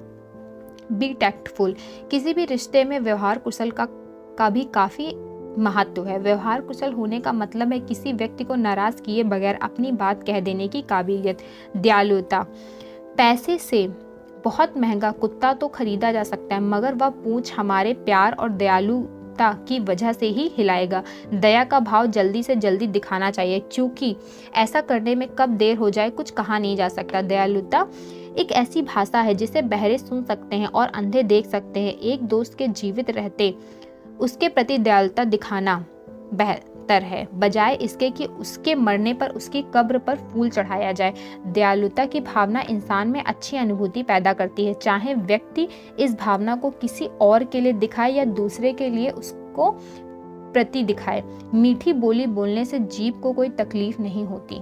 Be tactful. किसी भी रिश्ते में व्यवहार कुशल का भी काफी महत्व है। व्यवहार कुशल होने का मतलब है किसी व्यक्ति को नाराज किए बगैर अपनी बात कह देने की काबिलियत। दयालुता। पैसे से बहुत महंगा कुत्ता तो खरीदा जा सकता है, मगर वह पूंछ हमारे प्यार और दयालुता की वजह से ही हिलाएगा। दया का भाव जल्दी से जल्दी दिखाना चाहिए, क्योंकि ऐसा करने में कब देर हो जाए कुछ कहा नहीं जा सकता। दयालुता एक ऐसी भाषा है जिसे बहरे सुन सकते हैं और अंधे देख सकते हैं। एक दोस्त के जीवित रहते उसके प्रति दयालुता दिखाना बेहतर है, बजाय इसके कि उसके मरने पर उसकी कब्र पर फूल चढ़ाया जाए। दयालुता की भावना इंसान में अच्छी अनुभूति पैदा करती है, चाहे व्यक्ति इस भावना को किसी और के लिए दिखाए या दूसरे के लिए उसको प्रति दिखाए। मीठी बोली बोलने से जीभ को कोई तकलीफ नहीं होती।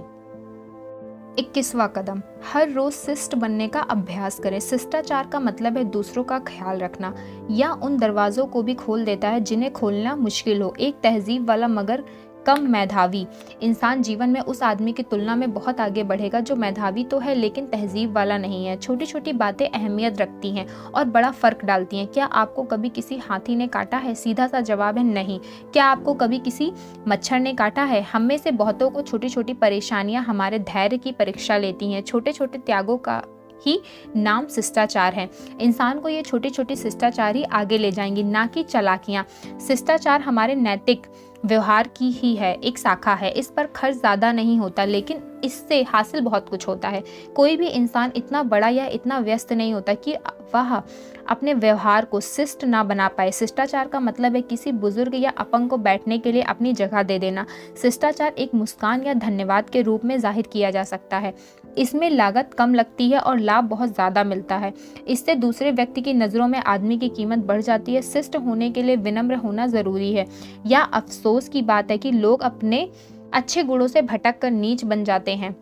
21वां कदम, हर रोज शिष्ट बनने का अभ्यास करें। शिष्टाचार का मतलब है दूसरों का ख्याल रखना या उन दरवाजों को भी खोल देता है जिन्हें खोलना मुश्किल हो। एक तहजीब वाला मगर कम मेधावी इंसान जीवन में उस आदमी की तुलना में बहुत आगे बढ़ेगा जो मेधावी तो है लेकिन तहजीब वाला नहीं है। छोटी छोटी बातें अहमियत रखती हैं और बड़ा फर्क डालती हैं। क्या आपको कभी किसी हाथी ने काटा है? सीधा सा जवाब है नहीं। क्या आपको कभी किसी मच्छर ने काटा है? हम में से बहुतों को छोटी छोटी परेशानियां हमारे धैर्य की परीक्षा लेती हैं। छोटे छोटे त्यागों का ही नाम शिष्टाचार है। इंसान को ये छोटी छोटी शिष्टाचार ही आगे ले जाएंगी, ना कि चालाकियां। शिष्टाचार हमारे नैतिक व्यवहार की ही है एक शाखा है। इस पर खर्च ज़्यादा नहीं होता लेकिन इससे हासिल बहुत कुछ होता है। कोई भी इंसान इतना बड़ा या इतना व्यस्त नहीं होता कि वह अपने व्यवहार को शिष्ट ना बना पाए। शिष्टाचार का मतलब है किसी बुजुर्ग या अपंग को बैठने के लिए अपनी जगह दे देना। शिष्टाचार एक मुस्कान या धन्यवाद के रूप में जाहिर किया जा सकता है। इसमें लागत कम लगती है और लाभ बहुत ज़्यादा मिलता है। इससे दूसरे व्यक्ति की नज़रों में आदमी की कीमत बढ़ जाती है। शिष्ट होने के लिए विनम्र होना ज़रूरी है। या अफसोस की बात है कि लोग अपने अच्छे गुणों से भटक कर नीच बन जाते हैं।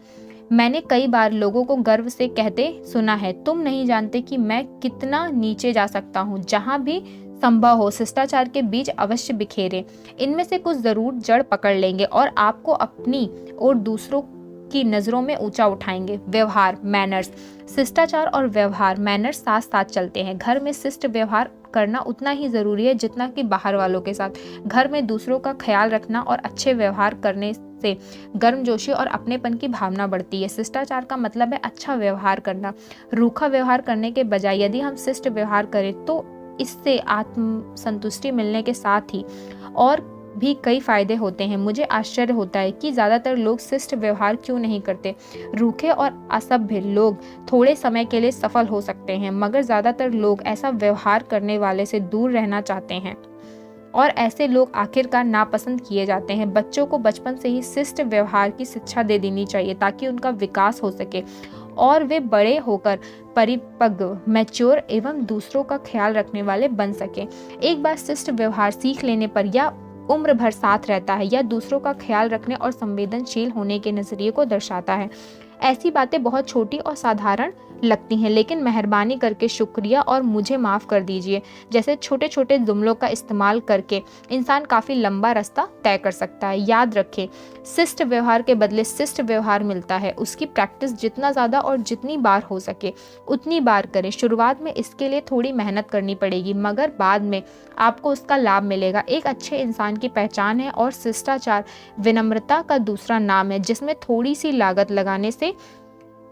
मैंने कई बार लोगों को गर्व से कहते सुना है, तुम नहीं जानते कि मैं कितना नीचे जा सकता हूँ। जहाँ भी संभव हो शिष्टाचार के बीज अवश्य बिखेरे। इनमें से कुछ जरूर जड़ पकड़ लेंगे और आपको अपनी और दूसरों की नज़रों में ऊंचा उठाएंगे। व्यवहार, मैनर्स। शिष्टाचार और व्यवहार, मैनर्स साथ साथ चलते हैं। घर में शिष्ट व्यवहार करना उतना ही ज़रूरी है जितना कि बाहर वालों के साथ। घर में दूसरों का ख्याल रखना और अच्छे व्यवहार करने से गर्मजोशी और अपनेपन की भावना बढ़ती है। शिष्टाचार का मतलब है अच्छा व्यवहार करना, रूखा व्यवहार करने के बजाय। यदि हम शिष्ट व्यवहार करें तो इससे आत्म संतुष्टि मिलने के साथ ही और भी कई फायदे होते हैं। मुझे आश्चर्य होता है कि ज़्यादातर लोग शिष्ट व्यवहार क्यों नहीं करते। रूखे और असभ्य लोग थोड़े समय के लिए सफल हो सकते हैं मगर ज़्यादातर लोग ऐसा व्यवहार करने वाले से दूर रहना चाहते हैं और ऐसे लोग आखिरकार नापसंद किए जाते हैं। बच्चों को बचपन से ही शिष्ट व्यवहार की शिक्षा दे देनी चाहिए ताकि उनका विकास हो सके और वे बड़े होकर परिपक्व, मैच्योर एवं दूसरों का ख्याल रखने वाले बन सके। एक बार शिष्ट व्यवहार सीख लेने पर या उम्र भर साथ रहता है या दूसरों का ख्याल रखने और संवेदनशील होने के नजरिए को दर्शाता है। ऐसी बातें बहुत छोटी और साधारण लगती हैं लेकिन मेहरबानी करके शुक्रिया और मुझे माफ़ कर दीजिए जैसे छोटे छोटे जुमलों का इस्तेमाल करके इंसान काफ़ी लंबा रास्ता तय कर सकता है। याद रखें, शिष्ट व्यवहार के बदले शिष्ट व्यवहार मिलता है। उसकी प्रैक्टिस जितना ज़्यादा और जितनी बार हो सके उतनी बार करें। शुरुआत में इसके लिए थोड़ी मेहनत करनी पड़ेगी मगर बाद में आपको उसका लाभ मिलेगा। एक अच्छे इंसान की पहचान है और शिष्टाचार विनम्रता का दूसरा नाम है जिसमें थोड़ी सी लागत लगाने से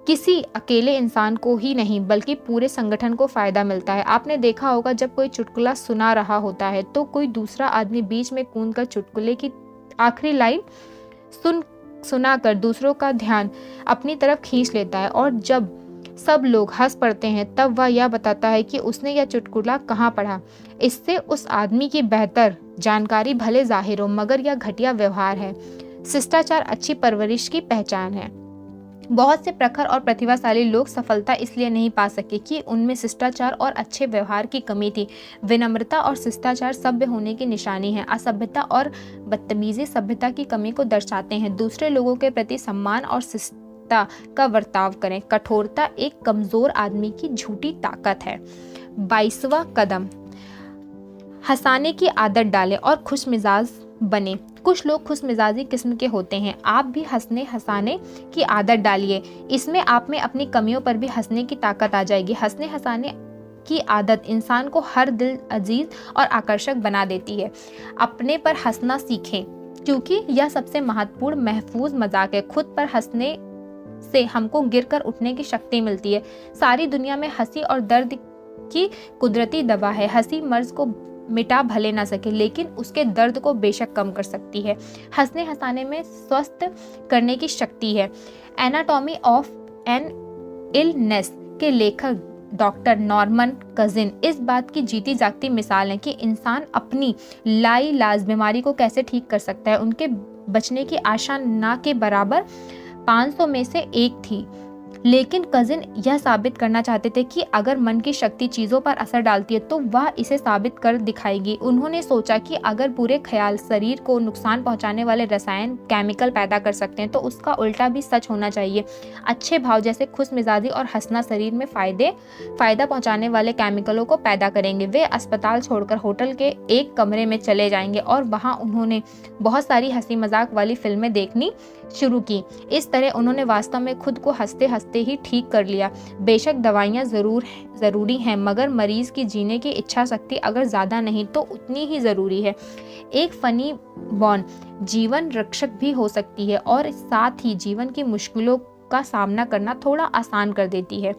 किसी अकेले इंसान को ही नहीं बल्कि पूरे संगठन को फायदा मिलता है। आपने देखा होगा जब कोई चुटकुला सुना रहा होता है तो कोई दूसरा आदमी बीच में कूदकर चुटकुले की आखिरी लाइन सुनाकर दूसरों का ध्यान अपनी तरफ खींच लेता है और जब सब लोग हंस पड़ते हैं तब वह यह बताता है कि उसने यह चुटकुला कहाँ पढ़ा। इससे उस आदमी की बेहतर जानकारी भले जाहिर हो मगर यह घटिया व्यवहार है। शिष्टाचार अच्छी परवरिश की पहचान है। बहुत से प्रखर और प्रतिभाशाली लोग सफलता इसलिए नहीं पा सके कि उनमें शिष्टाचार और अच्छे व्यवहार की कमी थी। विनम्रता और शिष्टाचार सभ्य होने की निशानी है। असभ्यता और बदतमीजी सभ्यता की कमी को दर्शाते हैं। दूसरे लोगों के प्रति सम्मान और शिष्टता का बर्ताव करें। कठोरता एक कमजोर आदमी की झूठी ताकत है। 22वां कदम, हंसाने की आदत डालें और खुश मिजाज बने। कुछ लोग खुश मिजाजी किस्म के होते हैं। आप भी हंसाने की आदत डालिए। इसमें आप में अपनी कमियों पर भी हंसने की ताकत आ जाएगी। हंसने की आदत इंसान को हर दिल अजीज और आकर्षक बना देती है। अपने पर हंसना सीखें क्योंकि यह सबसे महत्वपूर्ण महफूज मजाक है। खुद पर हंसने से हमको गिरकर उठने की शक्ति मिलती है। सारी दुनिया में हंसी और दर्द की कुदरती दवा है। हंसी मर्ज को मिटा भले ना सके लेकिन उसके दर्द को बेशक कम कर सकती है। हंसने हंसाने में स्वस्थ करने की शक्ति है। एनाटॉमी ऑफ एन इलनेस के लेखक डॉक्टर नॉर्मन कजिन इस बात की जीती जागती मिसाल है कि इंसान अपनी लाइलाज बीमारी को कैसे ठीक कर सकता है। उनके बचने की आशा ना के बराबर 500 में से एक थी लेकिन कजिन यह साबित करना चाहते थे कि अगर मन की शक्ति चीज़ों पर असर डालती है तो वह इसे साबित कर दिखाएगी। उन्होंने सोचा कि अगर बुरे ख्याल शरीर को नुकसान पहुंचाने वाले रसायन केमिकल पैदा कर सकते हैं तो उसका उल्टा भी सच होना चाहिए। अच्छे भाव जैसे खुशमिजाजी और हंसना शरीर में फायदा पहुंचाने वाले केमिकलों को पैदा करेंगे। वे अस्पताल छोड़कर होटल के एक कमरे में चले जाएंगे और वहां उन्होंने बहुत सारी हंसी मजाक वाली फिल्में देखनी शुरू की। इस तरह उन्होंने वास्तव में खुद को हंसते हंसते ही ठीक कर लिया। बेशक दवाइयाँ ज़रूरी हैं, मगर मरीज की जीने की इच्छा शक्ति अगर ज़्यादा नहीं तो उतनी ही ज़रूरी है। एक फनी बॉन जीवन रक्षक भी हो सकती है और साथ ही जीवन की मुश्किलों का सामना करना थोड़ा आसान कर देती है।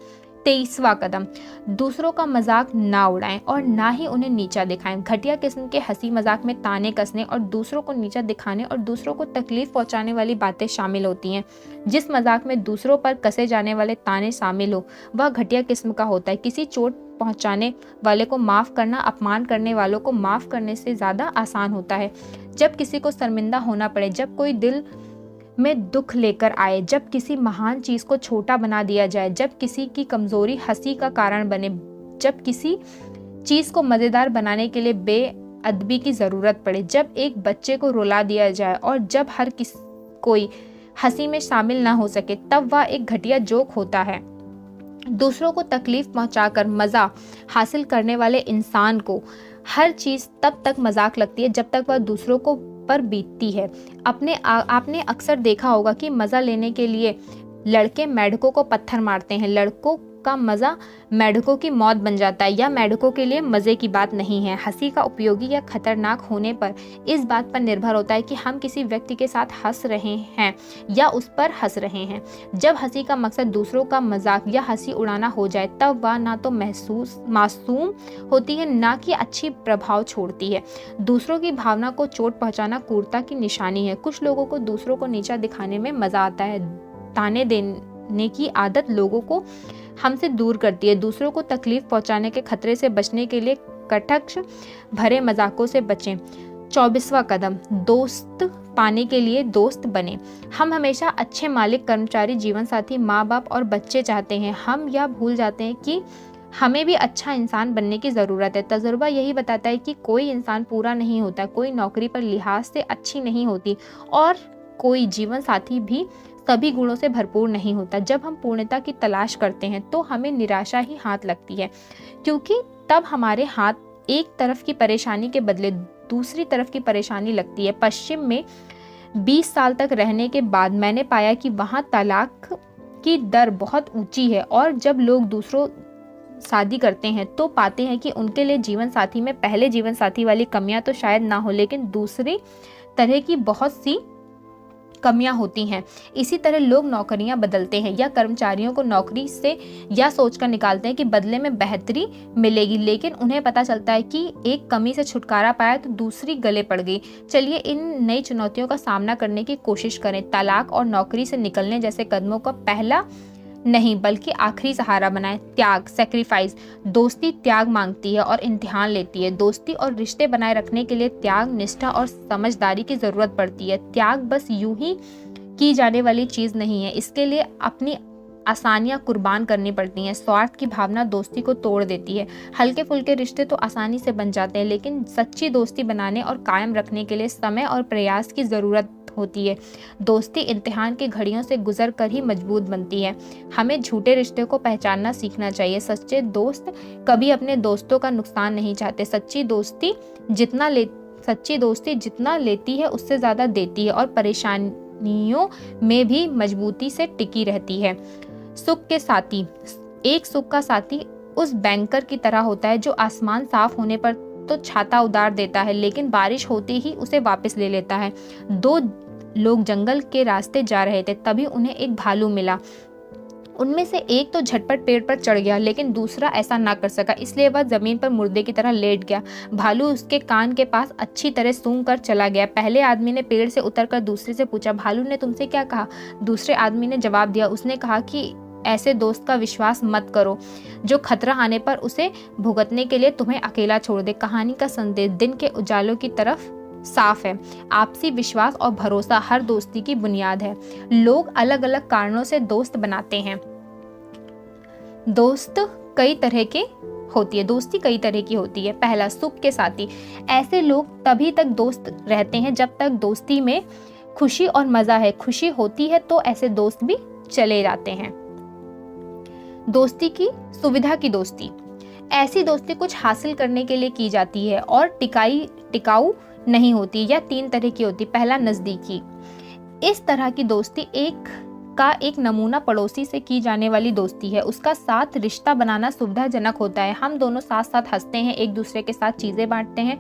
23वां कदम, दूसरों का मजाक ना उड़ाएं और ना ही उन्हें नीचा दिखाएं। घटिया किस्म के हंसी मजाक में ताने कसने और दूसरों को नीचा दिखाने और दूसरों को तकलीफ पहुंचाने वाली बातें शामिल होती हैं। जिस मजाक में दूसरों पर कसे जाने वाले ताने शामिल हो वह घटिया किस्म का होता है। किसी चोट पहुंचाने वाले को माफ करना अपमान करने वालों को माफ करने से ज़्यादा आसान होता है। जब किसी को शर्मिंदा होना पड़े, जब कोई दिल में दुख लेकर आए, जब किसी महान चीज को छोटा बना दिया जाए, जब किसी की कमजोरी हंसी का कारण बने, जब किसी चीज को मजेदार बनाने के लिए बेअदबी की जरूरत पड़े, जब एक बच्चे को रुला दिया जाए और जब कोई हंसी में शामिल ना हो सके, तब वह एक घटिया जोक होता है। दूसरों को तकलीफ पहुंचाकर मजा हासिल करने वाले इंसान को हर चीज तब तक मजाक लगती है जब तक वह दूसरों को पर बीतती है। आपने अक्सर देखा होगा कि मजा लेने के लिए लड़के मेढकों को पत्थर मारते हैं। लड़कों का मजा मेढकों की मौत बन जाता है या मेढकों के लिए मजे की बात नहीं है। हंसी का उपयोगी या खतरनाक होने पर इस बात पर निर्भर होता है कि हम किसी व्यक्ति के साथ हंस रहे हैं या उस पर हंस रहे हैं। जब हंसी का मकसद दूसरों का मजाक या हंसी उड़ाना हो जाए तब वह ना तो मासूम होती है ना कि अच्छी प्रभाव छोड़ती है। दूसरों की भावना को चोट पहुंचाना क्रूरता की निशानी है। कुछ लोगों को दूसरों को नीचा दिखाने में मजा आता है। ताने देने की आदत लोगों को हमसे दूर करती है। दूसरों को तकलीफ पहुंचाने के खतरे से बचने के लिए कटाक्ष भरे मजाकों से बचें। 24वां कदम, दोस्त पाने के लिए दोस्त बने। हम हमेशा अच्छे मालिक, कर्मचारी, जीवन साथी, माँ बाप और बच्चे चाहते हैं। हम यह भूल जाते हैं कि हमें भी अच्छा इंसान बनने की ज़रूरत है। तजुर्बा यही बताता है कि कोई इंसान पूरा नहीं होता, कोई नौकरी पर लिहाज से अच्छी नहीं होती और कोई जीवन साथी भी सभी गुणों से भरपूर नहीं होता। जब हम पूर्णता की तलाश करते हैं तो हमें निराशा ही हाथ लगती है, क्योंकि तब हमारे हाथ एक तरफ की परेशानी के बदले दूसरी तरफ की परेशानी लगती है। पश्चिम में 20 साल तक रहने के बाद मैंने पाया कि वहाँ तलाक की दर बहुत ऊंची है और जब लोग दूसरों शादी करते हैं तो पाते हैं कि उनके लिए जीवन साथी में पहले जीवन साथी वाली कमियां तो शायद ना हो, लेकिन दूसरी तरह की बहुत सी कमियां होती हैं। इसी तरह लोग नौकरियां बदलते हैं या कर्मचारियों को नौकरी से यह सोचकर निकालते हैं कि बदले में बेहतरी मिलेगी, लेकिन उन्हें पता चलता है कि एक कमी से छुटकारा पाया तो दूसरी गले पड़ गई। चलिए इन नई चुनौतियों का सामना करने की कोशिश करें। तलाक और नौकरी से निकलने जैसे कदमों का पहला नहीं बल्कि आखिरी सहारा बनाएं। त्याग, सैक्रिफाइस। दोस्ती त्याग मांगती है और इम्तिहान लेती है। दोस्ती और रिश्ते बनाए रखने के लिए त्याग, निष्ठा और समझदारी की जरूरत पड़ती है। त्याग बस यूं ही की जाने वाली चीज नहीं है, इसके लिए अपनी आसानियां कुर्बान करनी पड़ती हैं। स्वार्थ की भावना दोस्ती को तोड़ देती है। हल्के फुल्के रिश्ते तो आसानी से बन जाते हैं, लेकिन सच्ची दोस्ती बनाने और कायम रखने के लिए समय और प्रयास की जरूरत होती है। दोस्ती इम्तिहान की घड़ियों से गुजर कर ही मजबूत बनती है। हमें झूठे रिश्ते को पहचानना सीखना चाहिए। सच्चे दोस्त कभी अपने दोस्तों का नुकसान नहीं चाहते। सच्ची दोस्ती जितना लेती है उससे ज्यादा देती है और परेशानियों में भी मजबूती से टिकी रहती है। सुख के साथी। एक सुख का साथी उस बैंकर की तरह होता है जो आसमान साफ होने पर तो छाता उतार देता है, लेकिन बारिश होते ही उसे वापस ले लेता है। दो लोग जंगल के रास्ते जा रहे थे, तभी उन्हें एक भालू मिला। उनमें से एक तो झटपट पेड़ पर चढ़ गया, लेकिन दूसरा ऐसा ना कर सका, इसलिए वह जमीन पर मुर्दे की तरह लेट गया। भालू उसके कान के पास अच्छी तरह सूंघ कर चला गया। पहले आदमी ने पेड़ से उतरकर दूसरे से पूछा, भालू ने तुमसे क्या कहा? दूसरे आदमी ने जवाब दिया, उसने कहा कि ऐसे दोस्त का विश्वास मत करो जो खतरा आने पर उसे भुगतने के लिए तुम्हें अकेला छोड़ दे। कहानी का संदेश दिन के उजालों की तरफ साफ है। आपसी विश्वास और भरोसा हर दोस्ती की बुनियाद है। लोग अलग अलग कारणों से दोस्त बनाते हैं। दोस्त कई तरह के होती है, दोस्ती कई तरह की होती है। पहला, सुख के साथी। ऐसे लोग तभी तक दोस्त रहते हैं जब तक दोस्ती में खुशी और मज़ा है। खुशी होती है तो ऐसे दोस्त भी चले जाते हैं। दोस्ती की सुविधा की दोस्ती। ऐसी दोस्ती कुछ हासिल करने के लिए की जाती है और टिकाऊ नहीं होती या 3 तरह की होती। पहला, नज़दीकी। इस तरह की दोस्ती एक नमूना पड़ोसी से की जाने वाली दोस्ती है। उसका साथ रिश्ता बनाना सुविधाजनक होता है। हम दोनों साथ साथ हंसते हैं, एक दूसरे के साथ चीज़ें बांटते हैं।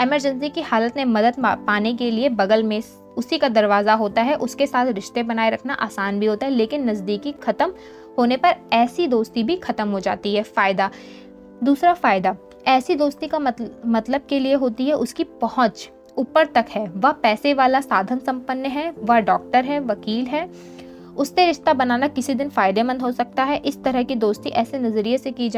इमरजेंसी की हालत में मदद पाने के लिए बगल में उसी का दरवाज़ा होता है। उसके साथ रिश्ते बनाए रखना आसान भी होता है, लेकिन नज़दीकी खत्म होने पर ऐसी दोस्ती भी खत्म हो जाती है। फ़ायदा। दूसरा फ़ायदा, ऐसी दोस्ती का मतलब के लिए होती है उसकी पहुँच ऊपर तक है। वह पैसे वाला, साधन संपन्न है, वह डॉक्टर है, वकील है, उससे रिश्ता बनाना किसी दिन फायदेमंद हो सकता है। इस तरह की दोस्ती ऐसे नज़रिए से की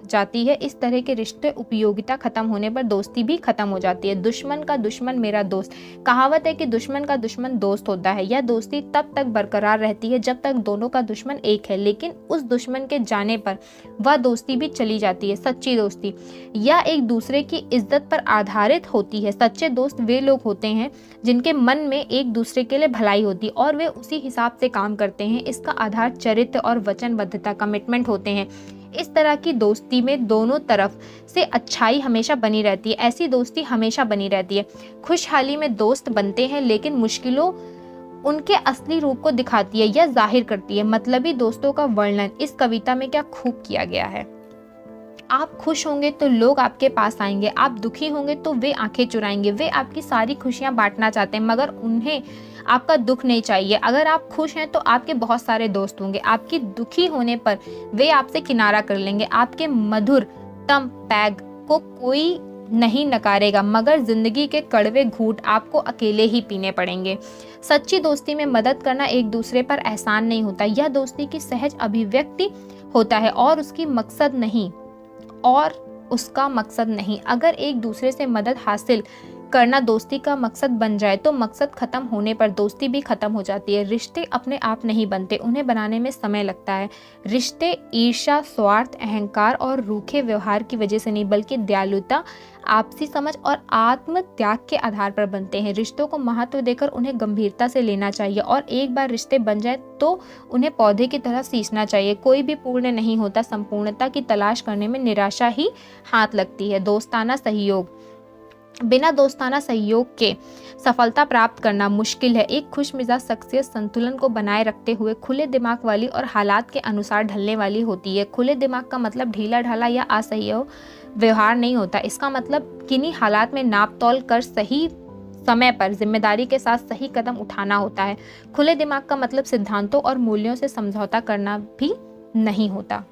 जाती है। इस तरह के रिश्ते उपयोगिता खत्म होने पर दोस्ती भी खत्म हो जाती है। दुश्मन का दुश्मन मेरा दोस्त। कहावत है कि दुश्मन का दुश्मन दोस्त होता है। यह दोस्ती तब तक बरकरार रहती है जब तक दोनों का दुश्मन एक है, लेकिन उस दुश्मन के जाने पर वह दोस्ती भी चली जाती है। सच्ची दोस्ती, यह एक दूसरे की इज्जत पर आधारित होती है। सच्चे दोस्त वे लोग होते हैं जिनके मन में एक दूसरे के लिए भलाई होती और वे उसी हिसाब से काम करते हैं। इसका आधार चरित्र और वचनबद्धता, कमिटमेंट होते हैं। इस तरह की दोस्ती में दोनों तरफ से अच्छाई हमेशा बनी रहती है। ऐसी दोस्ती हमेशा बनी रहती है। खुशहाली में दोस्त बनते हैं, लेकिन मुश्किलों उनके असली रूप को दिखाती है या जाहिर करती है। मतलबी दोस्तों का वर्णन इस कविता में क्या खूब किया गया है। आप खुश होंगे तो लोग आपके पास आएंगे, आप दुखी होंगे तो वे आंखें चुराएंगे। वे आपकी सारी खुशियां बांटना चाहते हैं, मगर उन्हें आपका दुख नहीं चाहिए। अगर आप खुश हैं तो आपके बहुत सारे दोस्त होंगे। आपकी दुखी होने पर वे आपसे किनारा कर लेंगे। आपके मधुर तम पैग को कोई नहीं नकारेगा, मगर जिंदगी के कड़वे घूंट आपको अकेले ही पीने पड़ेंगे। सच्ची दोस्ती में मदद करना एक दूसरे पर एहसान नहीं होता। यह दोस्ती की सहज अभिव्यक्ति होता है और उसका मकसद नहीं। अगर एक दूसरे से मदद हासिल करना दोस्ती का मकसद बन जाए तो मकसद खत्म होने पर दोस्ती भी खत्म हो जाती है। रिश्ते अपने आप नहीं बनते, उन्हें बनाने में समय लगता है। रिश्ते ईर्ष्या, स्वार्थ, अहंकार और रूखे व्यवहार की वजह से नहीं, बल्कि दयालुता, आपसी समझ और आत्म त्याग के आधार पर बनते हैं। रिश्तों को महत्व देकर उन्हें गंभीरता से लेना चाहिए और एक बार रिश्ते बन जाए तो उन्हें पौधे की तरह सींचना चाहिए। कोई भी पूर्ण नहीं होता, संपूर्णता की तलाश करने में निराशा ही हाथ लगती है। दोस्ताना सहयोग। बिना दोस्ताना सहयोग के सफलता प्राप्त करना मुश्किल है। एक खुशमिजाज शख्सियत संतुलन को बनाए रखते हुए खुले दिमाग वाली और हालात के अनुसार ढलने वाली होती है। खुले दिमाग का मतलब ढीला ढाला या असह्य व्यवहार नहीं होता। इसका मतलब किन्हीं हालात में नाप तोल कर सही समय पर जिम्मेदारी के साथ सही कदम उठाना होता है। खुले दिमाग का मतलब सिद्धांतों और मूल्यों से समझौता करना भी नहीं होता।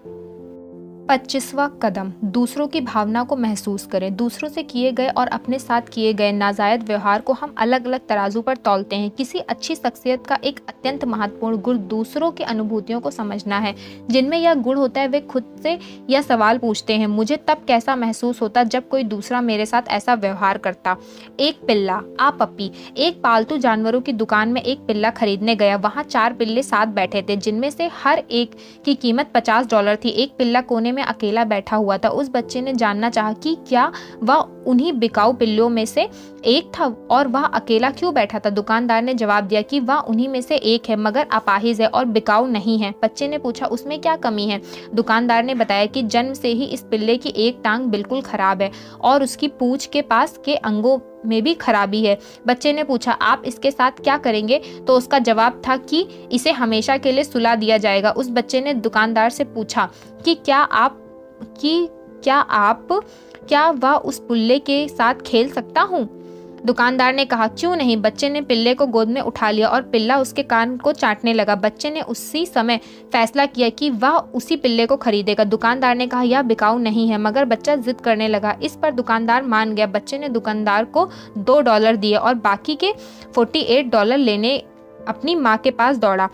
25वां कदम, दूसरों की भावना को महसूस करें। दूसरों से किए गए और अपने साथ किए गए नाजायज व्यवहार को हम अलग अलग तराजू पर तौलते हैं। किसी अच्छी शख्सियत का एक अत्यंत महत्वपूर्ण गुण दूसरों की अनुभूतियों को समझना है। जिनमें यह गुण होता है वे खुद से यह सवाल पूछते हैं, मुझे तब कैसा महसूस होता जब कोई दूसरा मेरे साथ ऐसा व्यवहार करता। एक पिल्ला, आ पप्पी। एक पालतू जानवरों की दुकान में एक पिल्ला खरीदने गया। वहाँ 4 पिल्ले साथ बैठे थे, जिनमें से हर एक की कीमत $50 थी। एक पिल्ला कोने में अकेला बैठा हुआ था। उस बच्चे ने जानना चाहा कि क्या वह उन्हीं बिकाऊ पिल्लों में से एक था और वह अकेला क्यों बैठा था। दुकानदार ने जवाब दिया कि वह उन्हीं में से एक है, मगर अपाहिज है और बिकाऊ नहीं है। बच्चे ने पूछा, उसमें क्या कमी है। दुकानदार ने बताया कि जन्म से ही इस पिल्ले की एक टांग बिल्कुल खराब है और उसकी पूंछ के पास के अंगों में भी खराबी है। बच्चे ने पूछा, आप इसके साथ क्या करेंगे। तो उसका जवाब था कि इसे हमेशा के लिए सुला दिया जाएगा। उस बच्चे ने दुकानदार से पूछा कि क्या वह उस पिल्ले के साथ खेल सकता हूँ। दुकानदार ने कहा, क्यों नहीं। बच्चे ने पिल्ले को गोद में उठा लिया और पिल्ला उसके कान को चाटने लगा। बच्चे ने उसी समय फैसला किया कि वह उसी पिल्ले को खरीदेगा। दुकानदार ने कहा, यह बिकाऊ नहीं है, मगर बच्चा जिद करने लगा। इस पर दुकानदार मान गया। बच्चे ने दुकानदार को $2 दिए और बाकी के $48 लेने अपनी माँ के पास दौड़ा।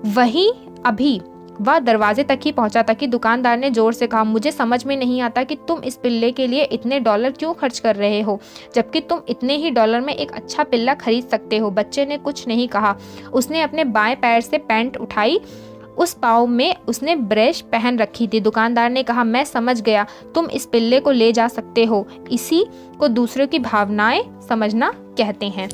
वहीं अभी वह दरवाजे तक ही पहुंचा था कि दुकानदार ने जोर से कहा, मुझे समझ में नहीं आता कि तुम इस पिल्ले के लिए इतने $, क्यों खर्च कर रहे हो, जबकि तुम इतने ही $, में एक अच्छा पिल्ला खरीद सकते हो। बच्चे ने कुछ नहीं कहा। उसने अपने बाएं पैर से पैंट उठाई, उस पाँव में उसने ब्रश पहन रखी थी। दुकानदार ने कहा, मैं समझ गया, तुम इस पिल्ले को ले जा सकते हो। इसी को दूसरों की भावनाएं समझना कहते हैं।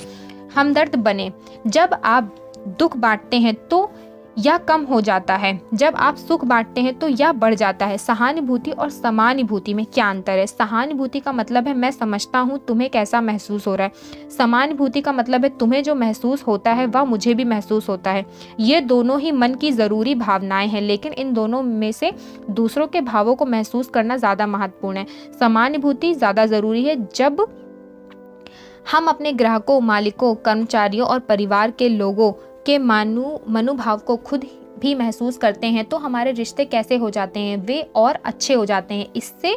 हमदर्द बने। जब आप दुख बांटते हैं तो यह कम हो जाता है, जब आप सुख बांटते हैं तो यह बढ़ जाता है। सहानुभूति और समानुभूति में क्या अंतर है? सहानुभूति का मतलब है मैं समझता हूँ तुम्हें कैसा महसूस हो रहा है। समानुभूति का मतलब है तुम्हें जो महसूस होता है वह मुझे भी महसूस होता है। ये दोनों ही मन की ज़रूरी भावनाएं हैं, लेकिन इन दोनों में से दूसरों के भावों को महसूस करना ज़्यादा महत्वपूर्ण है। समानुभूति ज़्यादा ज़रूरी है। जब हम अपने ग्राहकों, मालिकों, कर्मचारियों और परिवार के लोगों के मनोभाव को खुद भी महसूस करते हैं तो हमारे रिश्ते कैसे हो जाते हैं, वे और अच्छे हो जाते हैं। इससे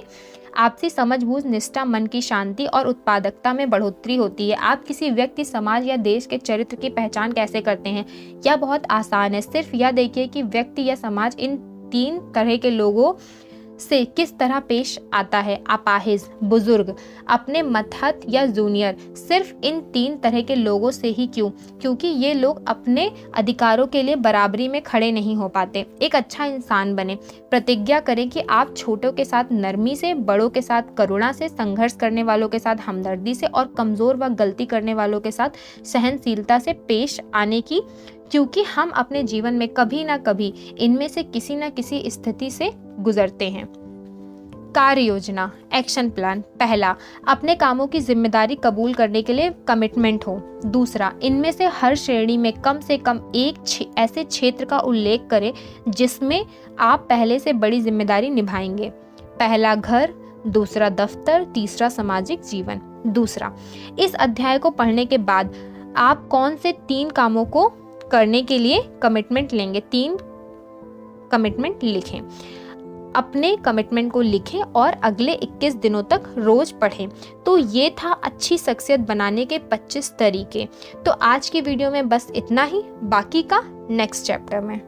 आपसी समझबूझ, निष्ठा, मन की शांति और उत्पादकता में बढ़ोतरी होती है। आप किसी व्यक्ति, समाज या देश के चरित्र की पहचान कैसे करते हैं? यह बहुत आसान है। सिर्फ यह देखिए कि व्यक्ति या समाज इन 3 तरह के लोगों से किस तरह पेश आता है। अपाहिज, बुजुर्ग, अपने मतहत या जूनियर। सिर्फ इन 3 तरह के लोगों से ही क्यों? क्योंकि ये लोग अपने अधिकारों के लिए बराबरी में खड़े नहीं हो पाते। एक अच्छा इंसान बने। प्रतिज्ञा करें कि आप छोटों के साथ नरमी से, बड़ों के साथ करुणा से, संघर्ष करने वालों के साथ हमदर्दी से और कमज़ोर व गलती करने वालों के साथ सहनशीलता से पेश आने की, क्योंकि हम अपने जीवन में कभी ना कभी इनमें से किसी न किसी स्थिति से गुजरते हैं। कार्य योजना, एक्शन प्लान। पहला, अपने कामों की जिम्मेदारी कबूल करने के लिए कमिटमेंट हो। दूसरा, इनमें से हर श्रेणी में कम से कम एक ऐसे क्षेत्र का उल्लेख करें जिसमें आप पहले से बड़ी जिम्मेदारी निभाएंगे। पहला घर, दूसरा दफ्तर, तीसरा सामाजिक जीवन। दूसरा, इस अध्याय को पढ़ने के बाद आप कौन से 3 कामों को करने के लिए कमिटमेंट लेंगे? 3 कमिटमेंट लिखें। अपने कमिटमेंट को लिखें और अगले 21 दिनों तक रोज पढ़ें। तो ये था अच्छी शख्सियत बनाने के 25 तरीके। तो आज की वीडियो में बस इतना ही, बाकी का नेक्स्ट चैप्टर में।